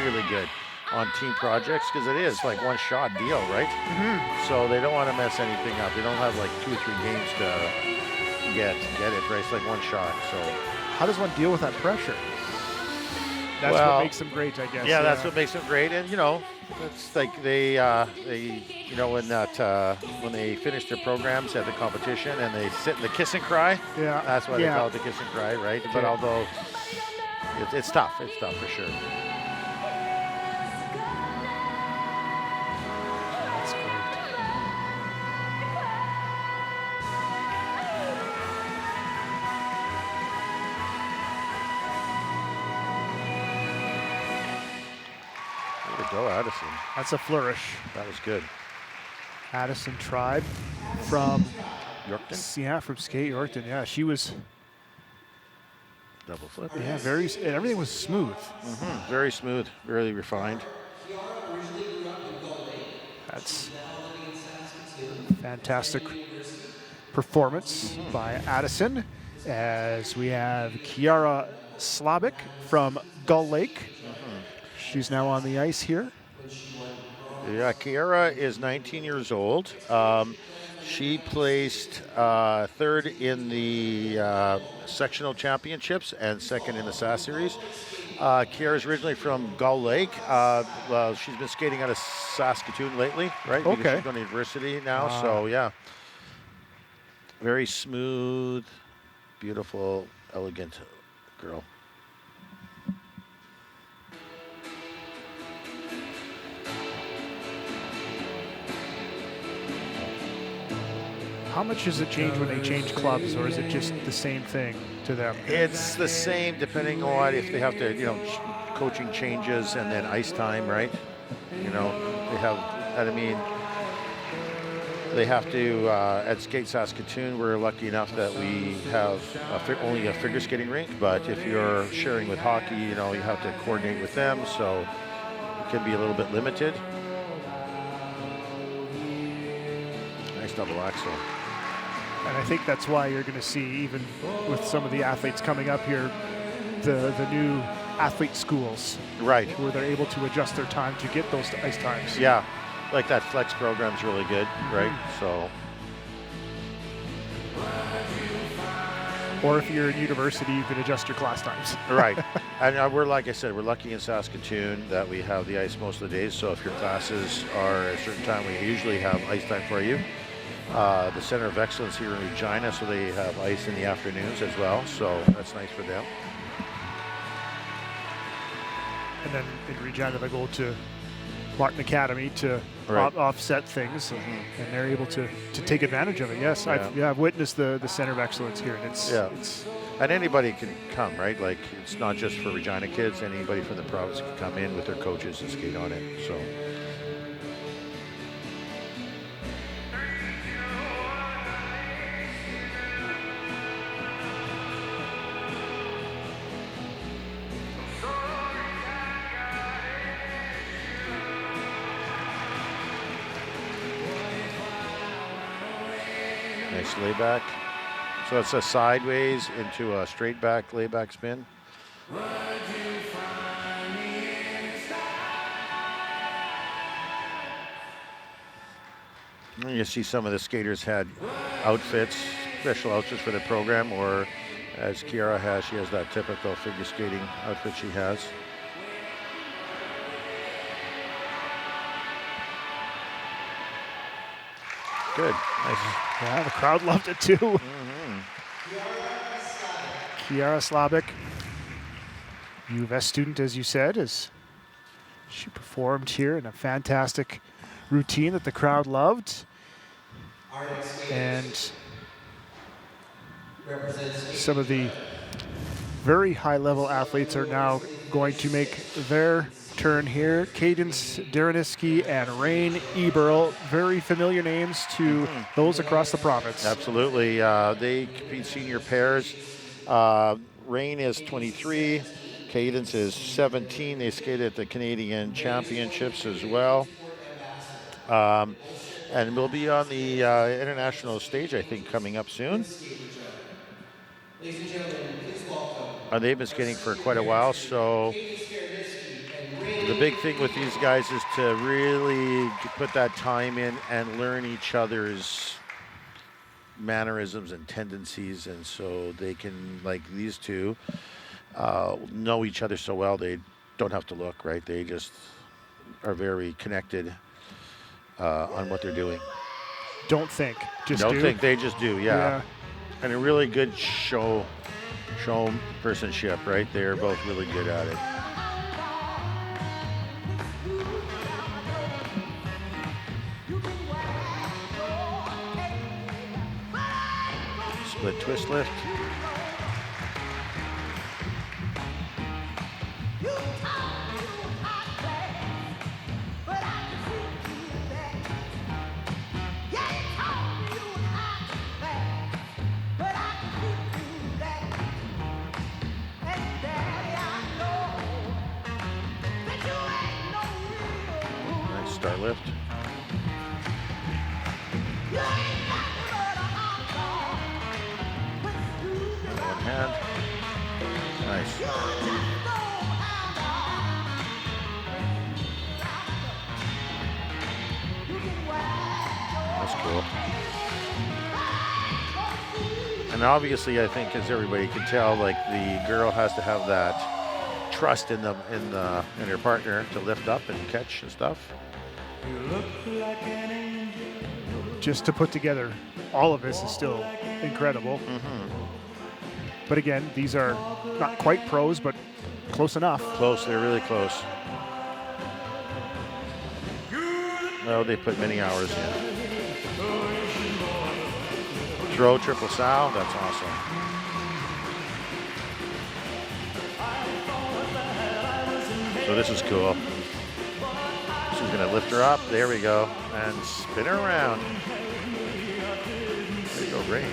really good on team projects because it is like one shot deal, right? So they don't want to mess anything up. They don't have like 2 or 3 games to get it, right? It's like one shot. So How does one deal with that pressure? That's Well, what makes them great, I guess. yeah, that's what makes them great. And you know, it's like they you know when they finish their programs at the competition and they sit in the kiss and cry. Yeah. That's why they Yeah. call it the kiss and cry, right? But Yeah. although it's tough for sure. That's great. Way to go, Addison. That's a flourish. That was good. Addison Tribe from Yorkton, from Skate Yorkton. Yeah, she was double flip. and everything was smooth. Very smooth, very refined. That's fantastic performance by Addison. As we have Kiara Slavic from Gull Lake. She's now on the ice here. Yeah, Kiara is 19 years old. She placed third in the sectional championships and second in the SAS series. Kiara is originally from Gull Lake. Well, she's been skating out of Saskatoon lately, right? Because Okay. she's going to university now, so yeah. Very smooth, beautiful, elegant girl. How much does it change when they change clubs, or is it just the same thing to them? It's the same depending on if they have to, you know, coaching changes and then ice time, right? You know, they have, I mean, they have to, at Skate Saskatoon, we're lucky enough that we have only a figure skating rink, but if you're sharing with hockey, you know, you have to coordinate with them, so it can be a little bit limited. Nice double axel. And I think that's why you're going to see, even with some of the athletes coming up here, the new athlete schools, Right. where they're able to adjust their time to get those ice times. Yeah, like that flex program's really good, right? So, Or if you're in university, you can adjust your class times. right. And we're, like I said, we're lucky in Saskatoon that we have the ice most of the days. So if your classes are at a certain time, we usually have ice time for you. The Center of Excellence here in Regina, so they have ice in the afternoons as well. So that's nice for them. and then in Regina they go to Martin Academy to Right. offset things, and they're able to take advantage of it. Yes, I've witnessed the center of excellence here, and it's And anybody can come, right? Like, it's not just for Regina kids. Anybody from the province can come in with their coaches and skate on it. So. Nice layback. So it's a sideways into a straight back layback spin. And you see some of the skaters had outfits, special outfits for the program, or as Kiara has, she has that typical figure skating outfit she has. Good. Nice. Yeah, the crowd loved it too. Kiara Slavic, U of S student, as you said, as she performed here in a fantastic routine that the crowd loved. And some of the very high-level athletes are now going to make their turn here. Cadence Dereniski and Rain Eberl, very familiar names to those across the province. Absolutely. They compete senior pairs. Rain is 23. Cadence is 17. They skated at the Canadian Championships as well. And we'll be on the international stage, I think, coming up soon. Ladies and gentlemen, please welcome. They've been skating for quite a while, so the big thing with these guys is to really put that time in and learn each other's mannerisms and tendencies, and so they can, like these two, know each other so well they don't have to look, right? They just are very connected on what they're doing. Don't think, just Don't do. think, they just do, yeah. And a really good show personship, right? They're both really good at it. Split twist lift. Nice start lift. One hand. Nice. That's cool. And obviously, I think, as everybody can tell, like, the girl has to have that trust in her partner to lift up and catch and stuff. Just to put together all of this is still incredible. But again, these are not quite pros, but close enough. Close, they're really close. Oh, they put many hours in. Throw triple sow, that's awesome. So this is cool. She's gonna lift her up, there we go, and spin her around. There you go, Rain.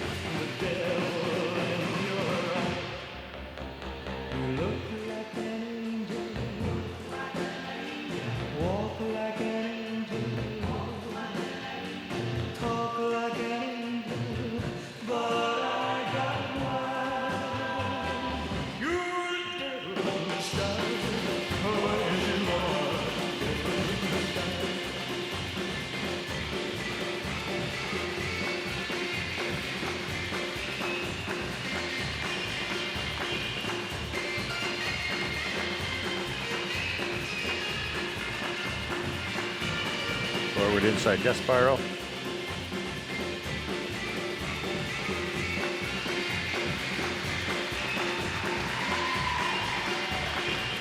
Forward inside death spiral.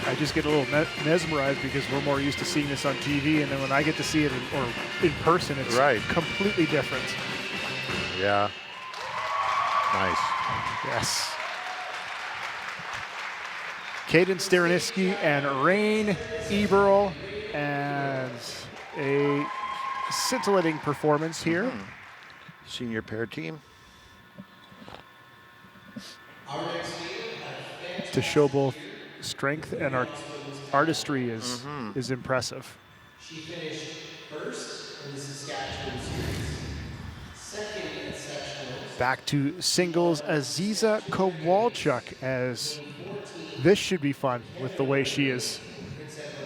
I just get a little mesmerized because we're more used to seeing this on TV, and then when I get to see it in person, it's Right. completely different. Yeah. Nice. Yes. Kaden Staraniski and Rain Eberl, and a scintillating performance here. Senior pair team. To show both strength and artistry is impressive. She finished first in the Saskatchewan series, second in sectionals, Back to singles, Aziza Kowalchuk, as this should be fun with the way she is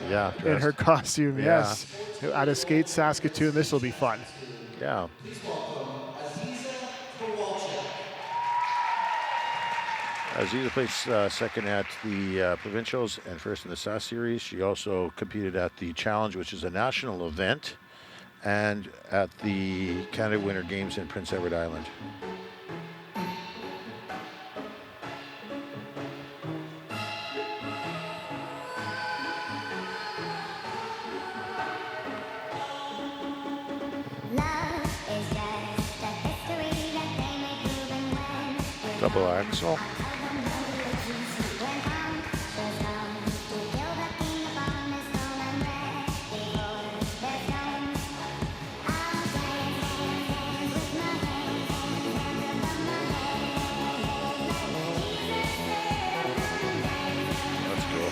Yeah. in her dressed. costume. Yeah. Yes. Out of Skate Saskatoon, this will be fun. Yeah. Aziza Kowalczyk. Aziza placed second at the provincials and first in the SAS series. She also competed at the Challenge, which is a national event, and at the Canada Winter Games in Prince Edward Island. Love is just a history that they may prove, and when Double axel. when punctures come to kill the king upon his throne and ready for their stones, I'll dance, dance, dance with my hands, hands, hands above my head. That's cool.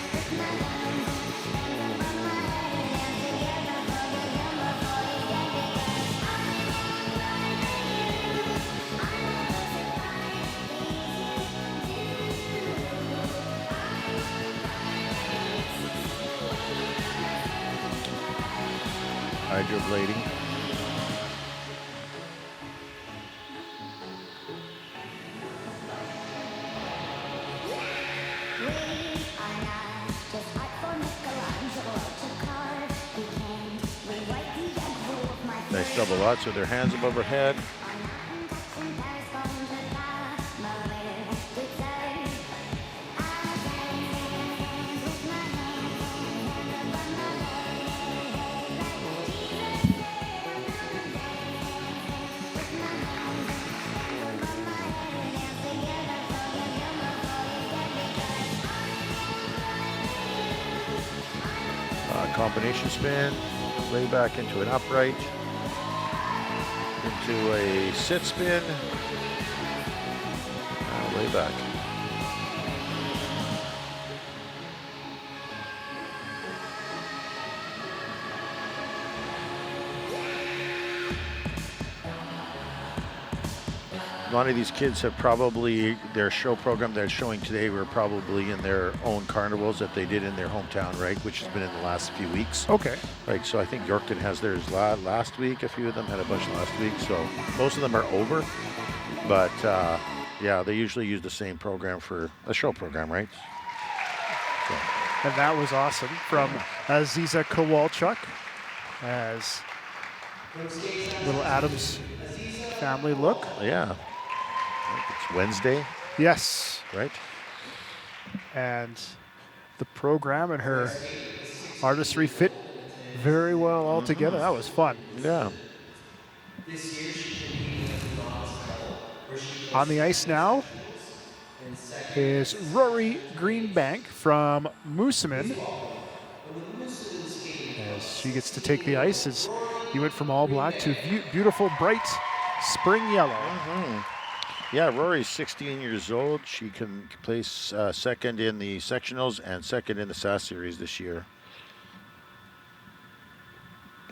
Hydroblading. We are not just art for Michelangelo to carve. We can't rewrite the egg rule of my Nice double lots with their hands above her head. Combination spin, lay back into an upright, into a sit spin, lay back. A lot of these kids have probably, their show program they're showing today were probably in their own carnivals that they did in their hometown, right? Which has been in the last few weeks. Okay. Right, so I think Yorkton has theirs last week. A few of them had a bunch last week. So most of them are over. But yeah, they usually use the same program for a show program, right? So, And that was awesome from Aziza Kowalchuk, as little Adams family look. yeah. It's Wednesday, Yes. right? And the program and her artistry fit very well all together. That was fun. Yeah. On the ice now is Rory Greenbank from Moosomin, as she gets to take the ice as he went from all black to beautiful bright spring yellow. Yeah, Rory's 16 years old. She can place second in the sectionals and second in the SAS series this year.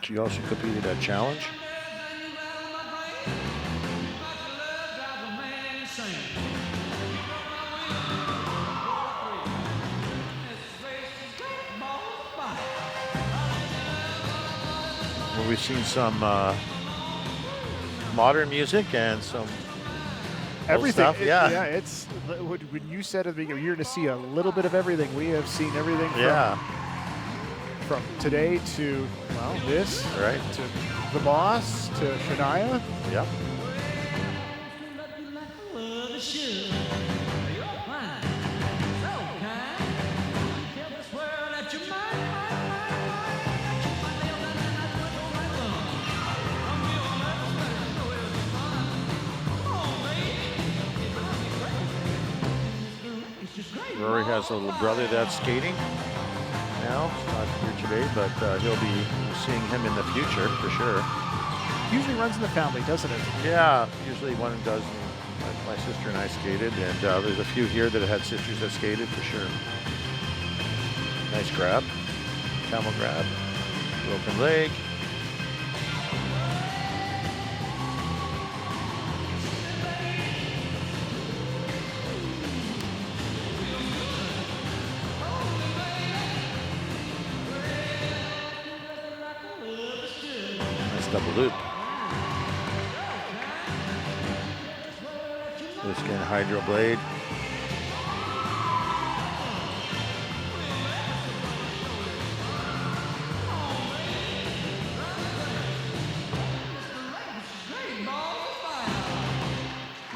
She also competed at Challenge. Well, we've seen some modern music and some Everything. stuff, yeah. It's when you said at the beginning, you're going to see a little bit of everything. We have seen everything from today to, well, this, right. to The Boss, to Shania. Yep. Rory has a little brother that's skating now. He's not here today, but he'll be seeing him in the future for sure. Usually runs in the family, doesn't it? Yeah, usually one does. My sister and I skated, and there's a few here that had sisters that skated for sure. Nice grab, camel grab, broken leg. Nice double loop. Loose skin hydro blade.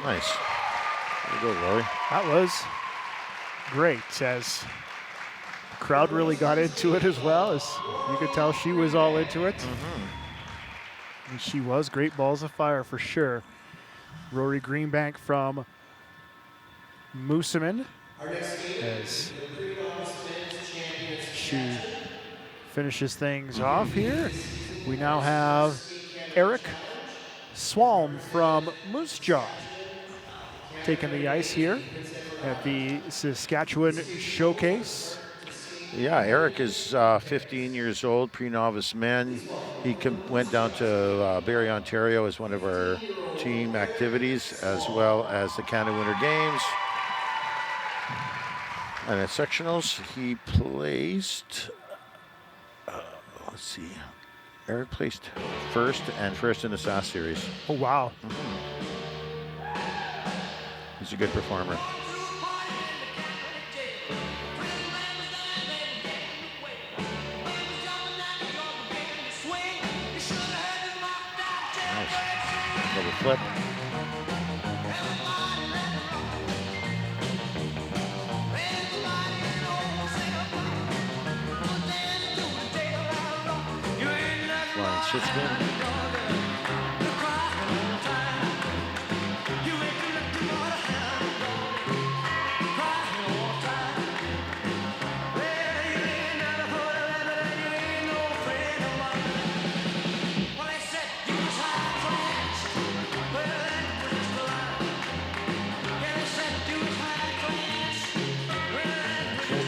Nice. There you go, Rory. That was great, as the crowd really got into it as well. As you could tell, she was all into it. And she was great balls of fire for sure. Rory Greenbank from Moosomin, as she finishes things off here. We now have Eric Swalm from Moose Jaw taking the ice here at the Saskatchewan Showcase. Yeah, Eric is 15 years old, pre-novice men. He went down to Barrie, Ontario as one of our team activities, as well as the Canada Winter Games. And at sectionals, he placed, let's see, Eric placed first in the SAS series. Oh, wow. He's a good performer. Nice. Double flip. Flying shit spin.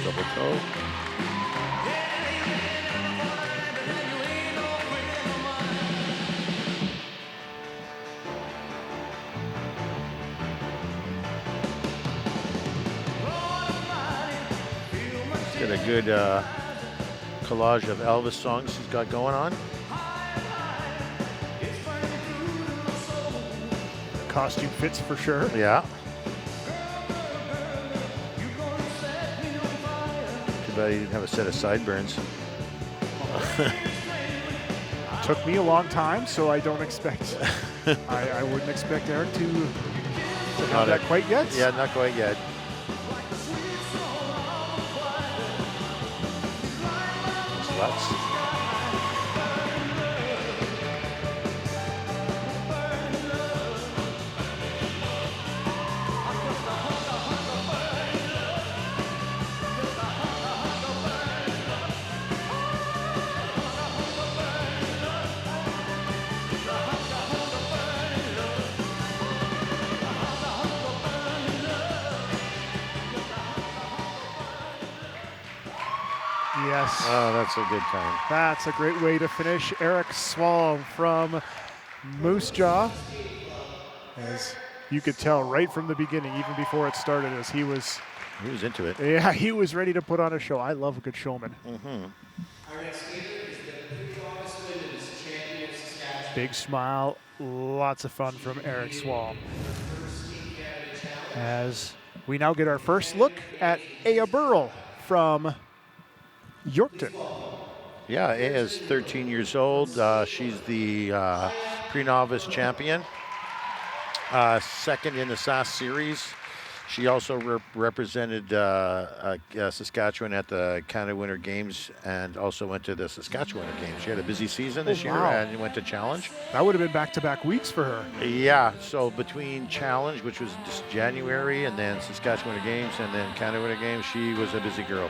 Double toe. Get a good collage of Elvis songs he's got going on. Costume fits for sure. Yeah. Too bad he didn't have a set of sideburns. Took me a long time, so I don't expect, I wouldn't expect Eric to have that quite yet. Yeah, not quite yet. Sluts. Yes. Oh, that's a good time. That's a great way to finish. Eric Swalm from Moose Jaw. As you could tell right from the beginning, even before it started, as he was into it. Yeah, he was ready to put on a show. I love a good showman. Our next skater is the pre-novice women's champion of Saskatchewan. Big smile, lots of fun from Eric Swalm. As we now get our first look at Aya Burrell from Yorkton. Yeah, Aya is 13 years old. She's the pre-novice champion. Second in the SAS series. She also represented Saskatchewan at the Canada Winter Games and also went to the Saskatchewan Winter Games. She had a busy season this year wow. and went to Challenge. That would have been back-to-back weeks for her. Yeah, so between Challenge, which was just January, and then Saskatchewan Winter Games, and then Canada Winter Games, she was a busy girl.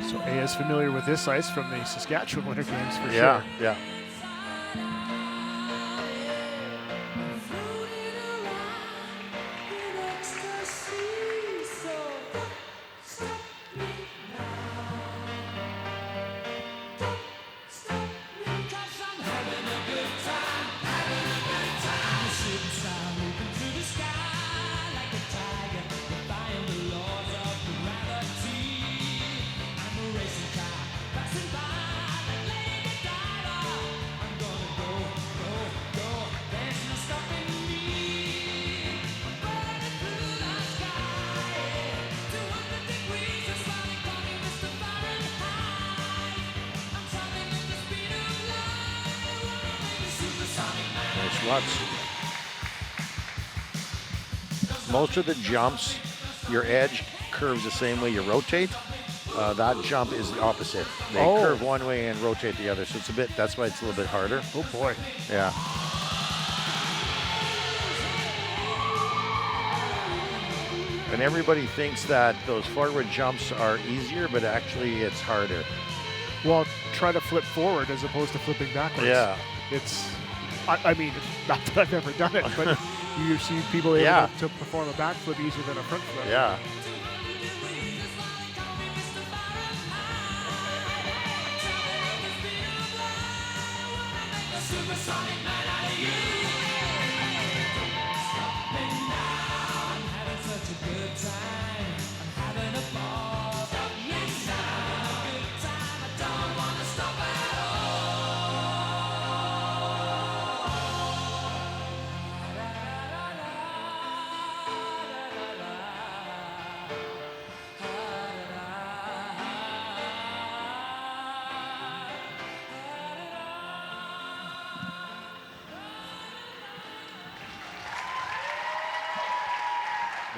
So A is familiar with this ice from the Saskatchewan Winter Games for Yeah, sure. yeah. Nice ruts. Most of the jumps, your edge curves the same way you rotate. That jump is the opposite. They curve one way and rotate the other, so it's a bit. That's why it's a little bit harder. Oh boy. Yeah. And everybody thinks that those forward jumps are easier, but actually it's harder. Well, try to flip forward as opposed to flipping backwards. Yeah. It's, I mean, not that I've ever done it, but you see people able Yeah. to perform a backflip easier than a front flip. Yeah.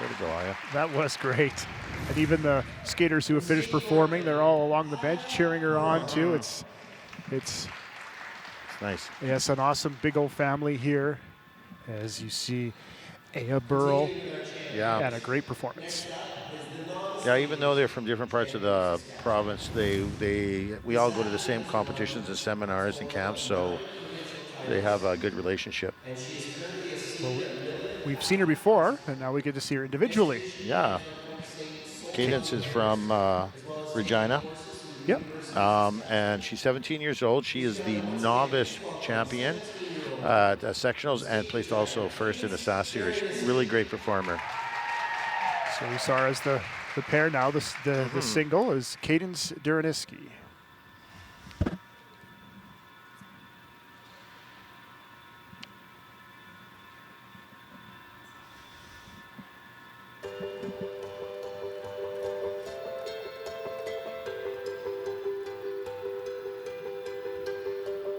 Way to go, Aya. That was great. And even the skaters who have finished performing, they're all along the bench cheering her on too. It's It's nice. yes, an awesome big old family here. As you see, Aya Burrell Yeah. had a great performance. Yeah, even though they're from different parts of the province, we all go to the same competitions and seminars and camps, so they have a good relationship. Well, we've seen her before, and now we get to see her individually. Yeah. Cadence is from Regina, Yep. and she's 17 years old. She is the novice champion at sectionals and placed also first in the SAS series. Really great performer. So we saw her as the pair now. The single is Cadence Duraniski.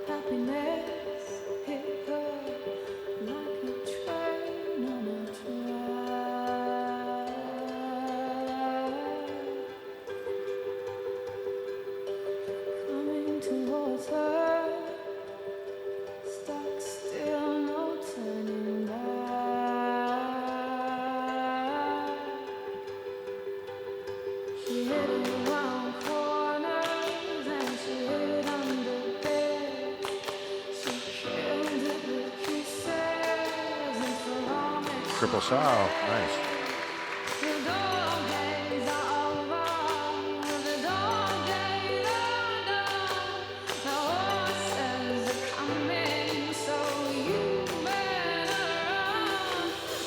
Happiness hit her like a train on a track. Coming towards her, stuck still, no turning back. She hid around corners and she hid under bed. She killed it with kisses and promises. Triple sow. Nice. The dog days are over. The dog days are done. The horses are coming, so you better run.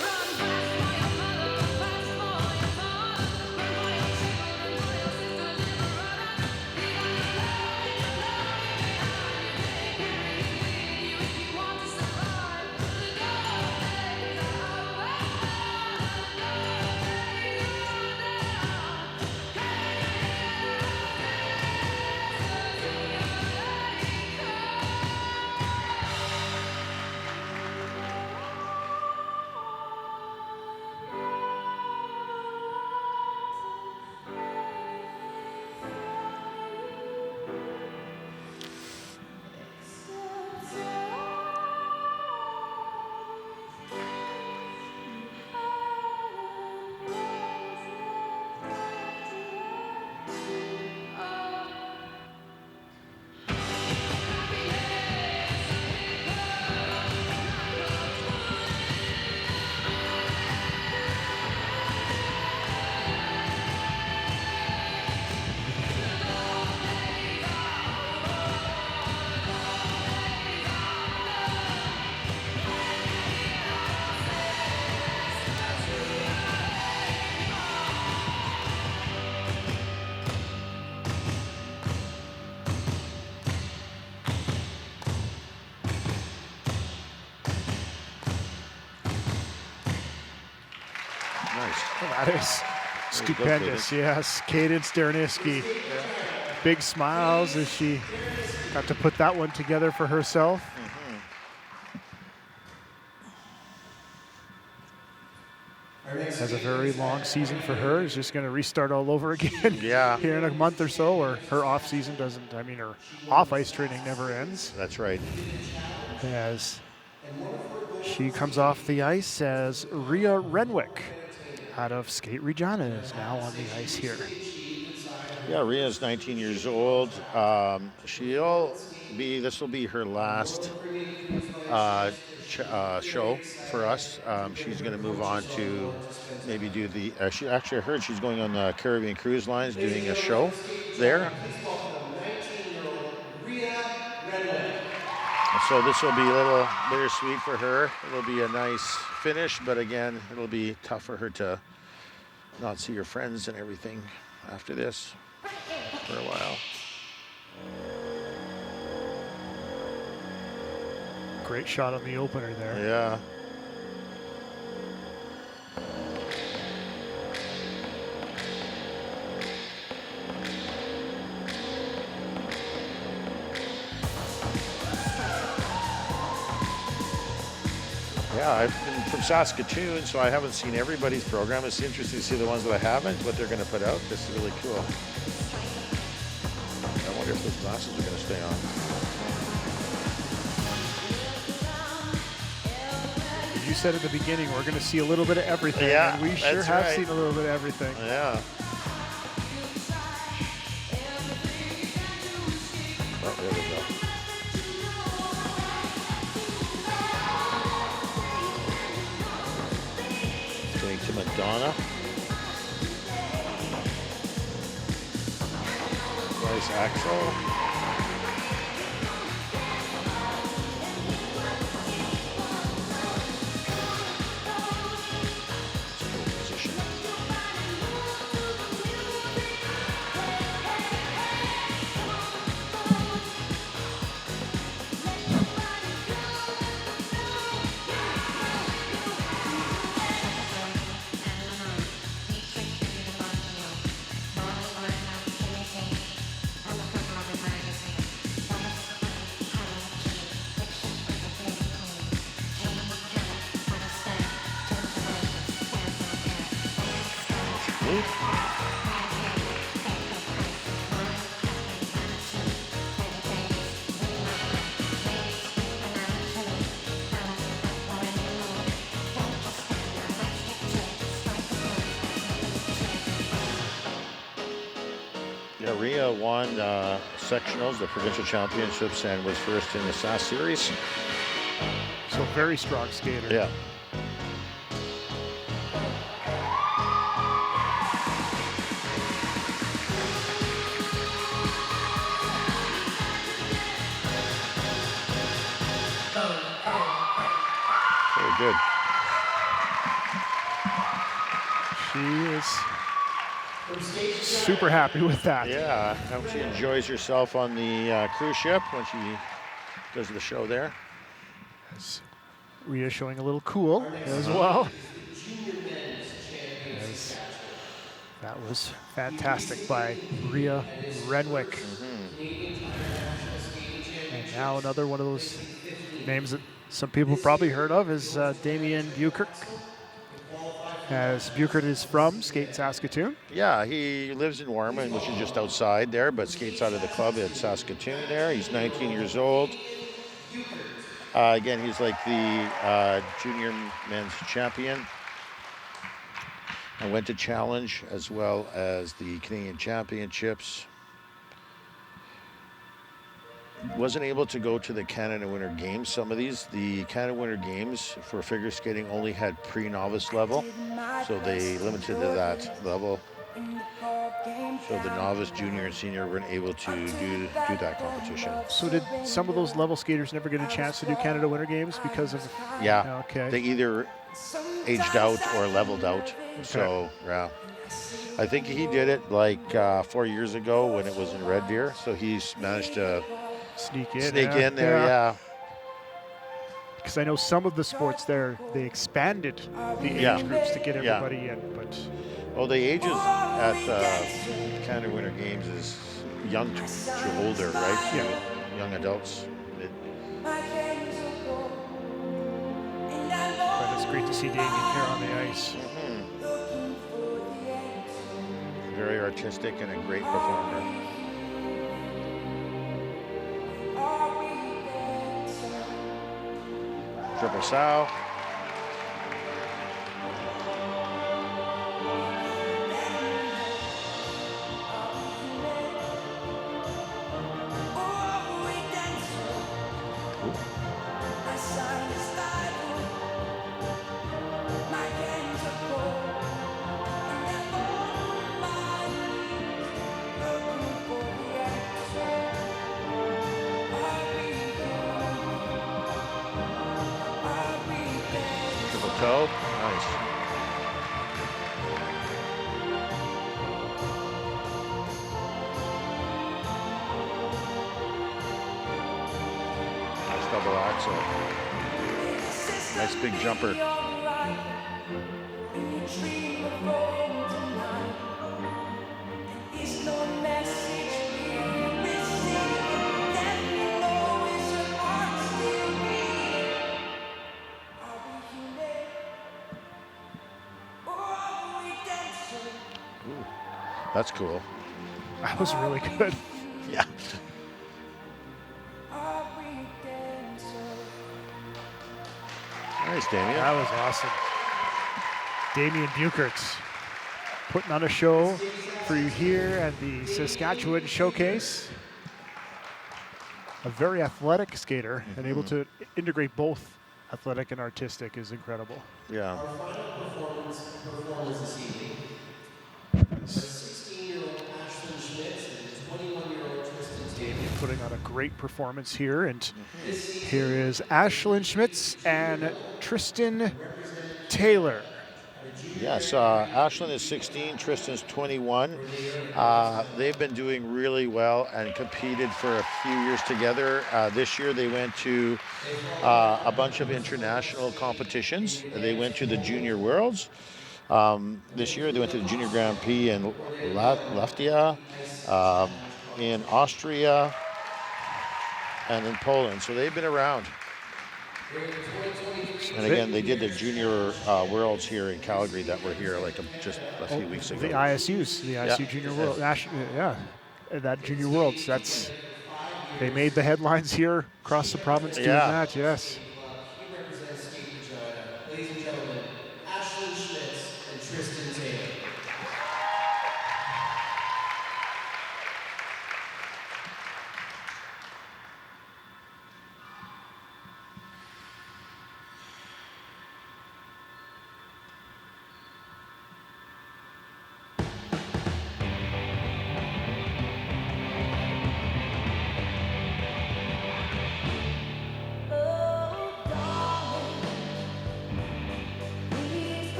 Run fast for your mother, run fast for your father, run for your children, for your sisters and your brothers. Leave all your love behind you. Take it easy if you want to survive. The dog days are over. That is stupendous. Yes, Cadence Derniski. Big smiles as she got to put that one together for herself. Has a very long season for her. Is just going to restart all over again Yeah. here in a month or so, or her off season doesn't, I mean, her off ice training never ends. That's right. As she comes off the ice as Rhea Renwick out of Skate Regina is now on the ice here. Yeah, Rhea's 19 years old. This will be her last show for us. She's going to move on to maybe do the. I heard she's going on the Caribbean Cruise Lines doing a show there. So this will be a little bittersweet for her. It'll be a nice finish, but again, it'll be tough for her to not see her friends and everything after this for a while. Great shot on the opener there. Yeah. Yeah, I've been from Saskatoon, so I haven't seen everybody's program. It's interesting to see the ones that I haven't, what they're going to put out. This is really cool. I wonder if those glasses are going to stay on. You said at the beginning we're going to see a little bit of everything. Yeah, and we sure that's have right. seen a little bit of everything. Yeah. Oh, there we go. Going to Madonna. Nice axle. Position. Yeah, Rhea won sectionals, the provincial championships, and was first in the SAS series. So very strong skater. Yeah. Very good. She is super happy with that. Yeah, I hope she enjoys herself on the cruise ship when she does the show there. Rhea showing a little cool as well. As that was fantastic by Rhea Renwick. And now another one of those names that some people probably heard of is Damien Buchert. As Buchert is from Skate Saskatoon. Yeah, he lives in Warman, which is just outside there, but skates out of the club at Saskatoon there. He's 19 years old. Again, he's like the junior men's champion. I went to Challenge as well as the Canadian Championships. Wasn't able to go to the Canada Winter Games. Some of these, the Canada Winter Games for figure skating only had pre-novice level, so they limited to that level. So the novice, junior, and senior weren't able to do that competition. So did some of those level skaters never get a chance to do Canada Winter Games because of? Yeah, Okay. they either aged out or leveled out. So yeah, I think he did it like 4 years ago when it was in Red Deer. So he's managed to Sneak in. sneak in there. Yeah. Because I know some of the sports there, they expanded the age Yeah. groups to get Yeah. everybody in, but Oh, the ages at Canada Winter Games is young to older, right? Yeah. To young adults. But it's great to see Damien here on the ice. Very artistic and a great performer. Triple sow. Triple toe. Nice. Nice double axel. Nice big jumper. That's cool. That was really good. Yeah. Nice, Damien. That was awesome. Damien Buchertz putting on a show for you here at the Saskatchewan Showcase. A very athletic skater and able to integrate both athletic and artistic is incredible. Yeah. Our final performance this evening. 16-year-old Ashlyn Schmitz and 21-year-old Tristan Taylor. Damien putting on a great performance here. And here is Ashlyn Schmitz and Tristan Taylor. Yes, Ashlyn is 16, Tristan's 21. They've been doing really well and competed for a few years together. This year they went to a bunch of international competitions. They went to the Junior Worlds. This year they went to the Junior Grand Prix in Latvia, in Austria, and in Poland. So they've been around. And again, they did the Junior Worlds here in Calgary that were here like just a few weeks ago. The ISUs, the ISU Junior World. Yeah, that Junior Worlds. They made the headlines here across the province doing that, yes. He represents Skate Regina. Ladies and gentlemen, Ashlyn Schmitz and Tristan Taylor.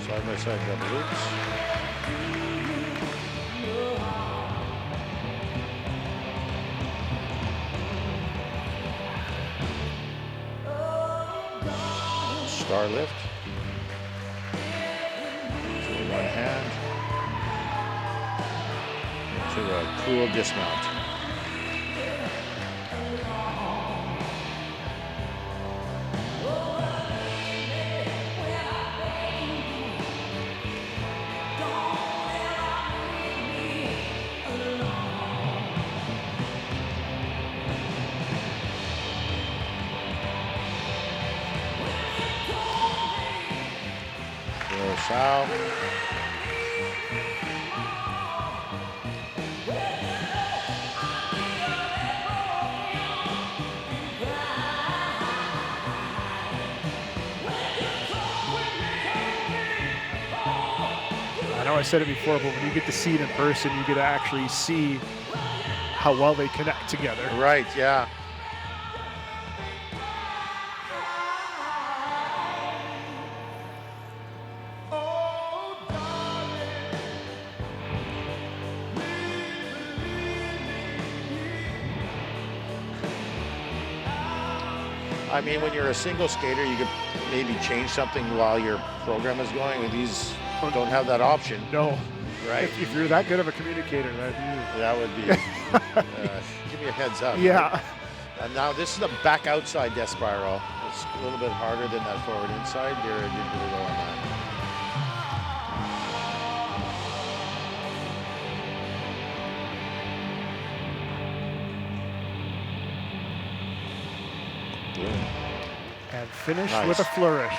Side by side double loops. Star lift. To the one hand. To a cool dismount. Sow. I know I said it before, but when you get to see it in person, you get to actually see how well they connect together. Right, yeah. I mean, when you're a single skater, you could maybe change something while your program is going. And these don't have that option, No. right? If you're that good of a communicator, That would be. Give me a heads up. yeah. Right? And now this is a back outside death spiral. It's a little bit harder than that forward inside. They're did really well on that. Boom. And finish Nice. with a flourish.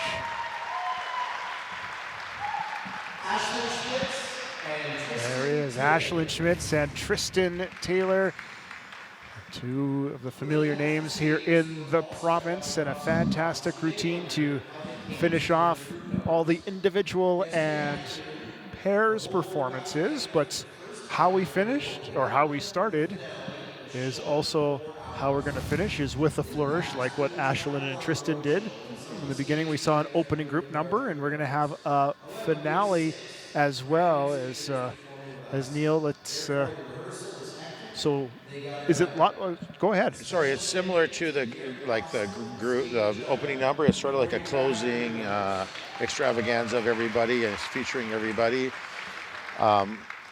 Ashley Schmitz and Tristan. There is Ashlyn Schmitz and Tristan Taylor. Two of the familiar names here in the province, and a fantastic routine to finish off all the individual and pairs performances. But how we finished, or how we started, is also how we're going to finish, is with a flourish, like what Ashlyn and Tristan did. In the beginning, we saw an opening group number, and we're going to have a finale as well as Neil. Let's. So, is it? Go ahead. Sorry, it's similar to the group, the opening number. It's sort of like a closing extravaganza of everybody, and it's featuring everybody.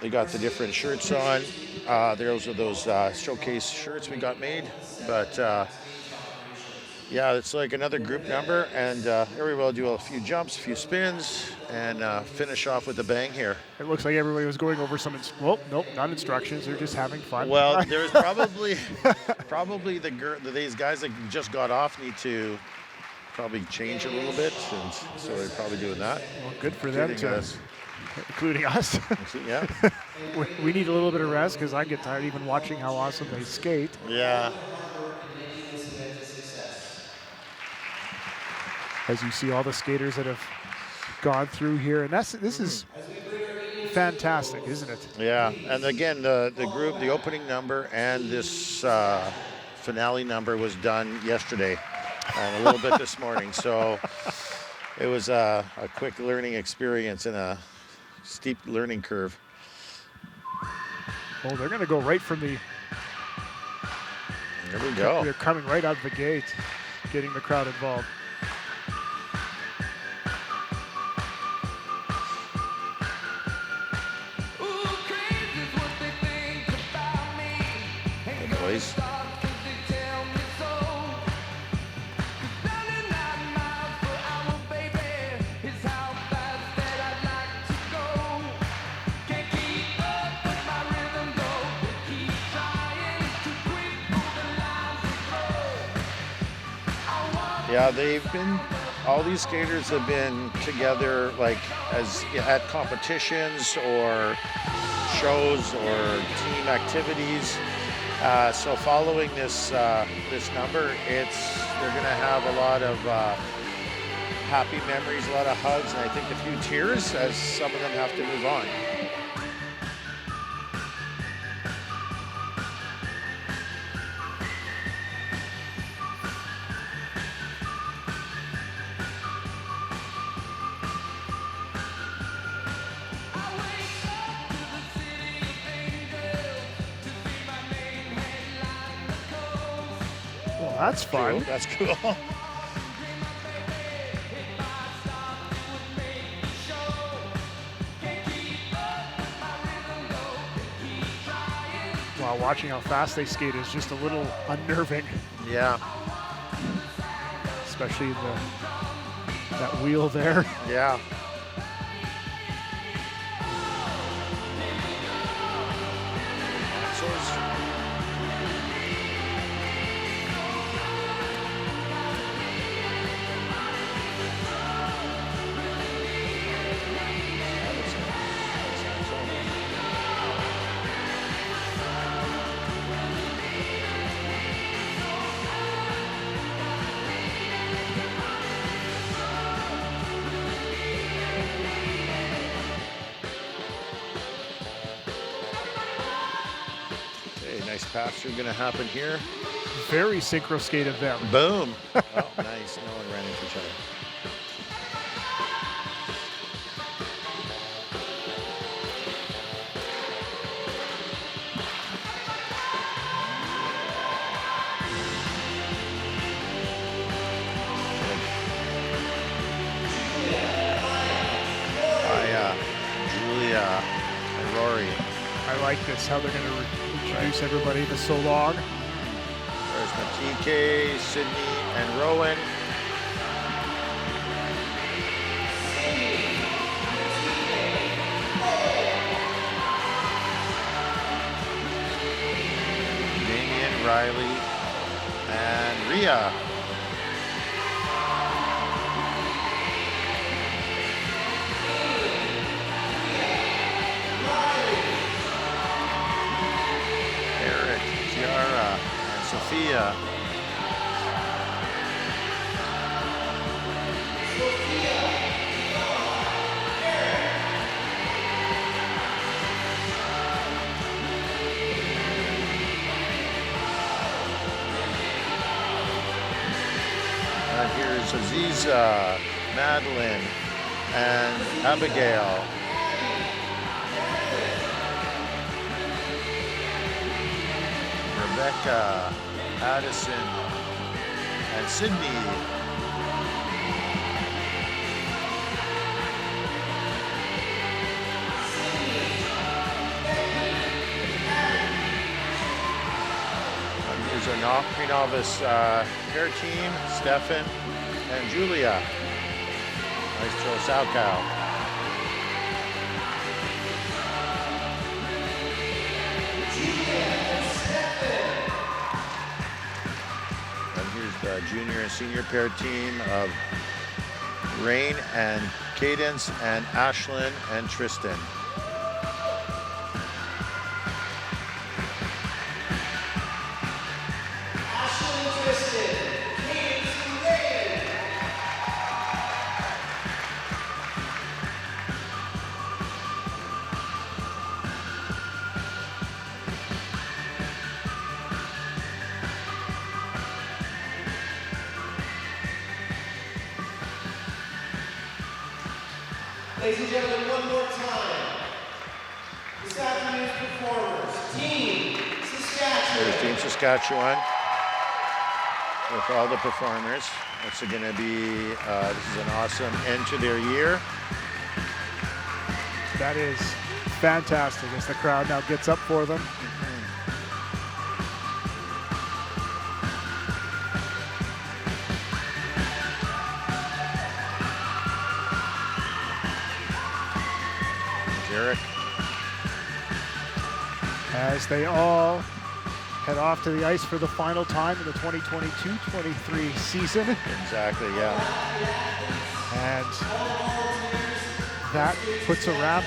We got the different shirts on. Those are those showcase shirts we got made. But yeah, it's like another group number, and everybody will do a few jumps, a few spins, and finish off with a bang here. It looks like everybody was going over some. Well, nope, not instructions. They're just having fun. Well, there's probably these guys that just got off need to probably change a little bit, and so they're probably doing that. Well, good for them, Including us. including us. Yeah, We need a little bit of rest because I get tired even watching how awesome they skate. yeah. As you see all the skaters that have gone through here, and this is fantastic, isn't it? Yeah, and again, the group, the opening number and this finale number was done yesterday and a little bit this morning. So it was a quick learning experience and a steep learning curve. Oh, they're going to go right from the. There we go. They're coming right out of the gate, getting the crowd involved. Boys. Yeah, all these skaters have been together like as at competitions or shows or team activities. So following this number, they're going to have a lot of happy memories, a lot of hugs, and I think a few tears as some of them have to move on. Well, that's fun. Cool. That's cool. While watching how fast they skate is just a little unnerving, Yeah, especially that wheel there. yeah. So nice pass through going to happen here. Very synchro skate of them. Boom. Oh, nice. No one ran into each other. like this, how they're going to introduce everybody to So Long. There's Matike, Sydney, and Rowan. Damien, Riley, and Rhea. Eric, Kiara, and Sophia. Here's Aziza, Madeline, and Abigail. Rebecca, Addison, and Sydney. And here's our pre-novice pair team, Stefan and Julia. Nice throw, Salcow. And here's the junior and senior pair team of Rain and Cadence and Ashlyn and Tristan. Ladies and gentlemen, one more time. This afternoon's performers, Team Saskatchewan. There's Team Saskatchewan with all the performers. It's going to be, this is an awesome end to their year. That is fantastic as the crowd now gets up for them. Eric. As they all head off to the ice for the final time in the 2022-23 season. Exactly, yeah. And that puts a wrap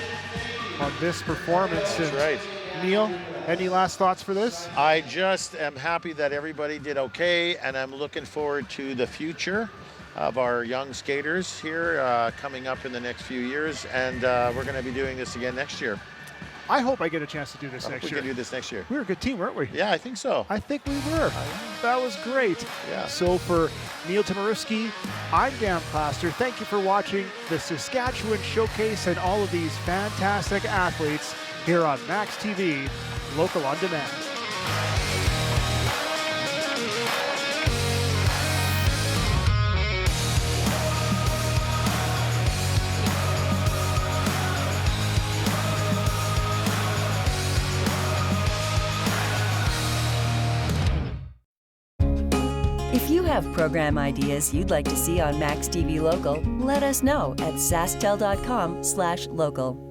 on this performance. That's And right. Neil, any last thoughts for this? I just am happy that everybody did okay, and I'm looking forward to the future of our young skaters here coming up in the next few years, and we're going to be doing this again next year. I hope I get a chance to do this I hope next we year. can do this next year. We were a good team, weren't we? Yeah, I think so. I think we were. That was great. Yeah. So for Neil Tomarewski, I'm Dan Plaster. Thank you for watching the Saskatchewan Showcase and all of these fantastic athletes here on Max TV, local on demand. If you have program ideas you'd like to see on Max TV Local, let us know at sasktel.com/local.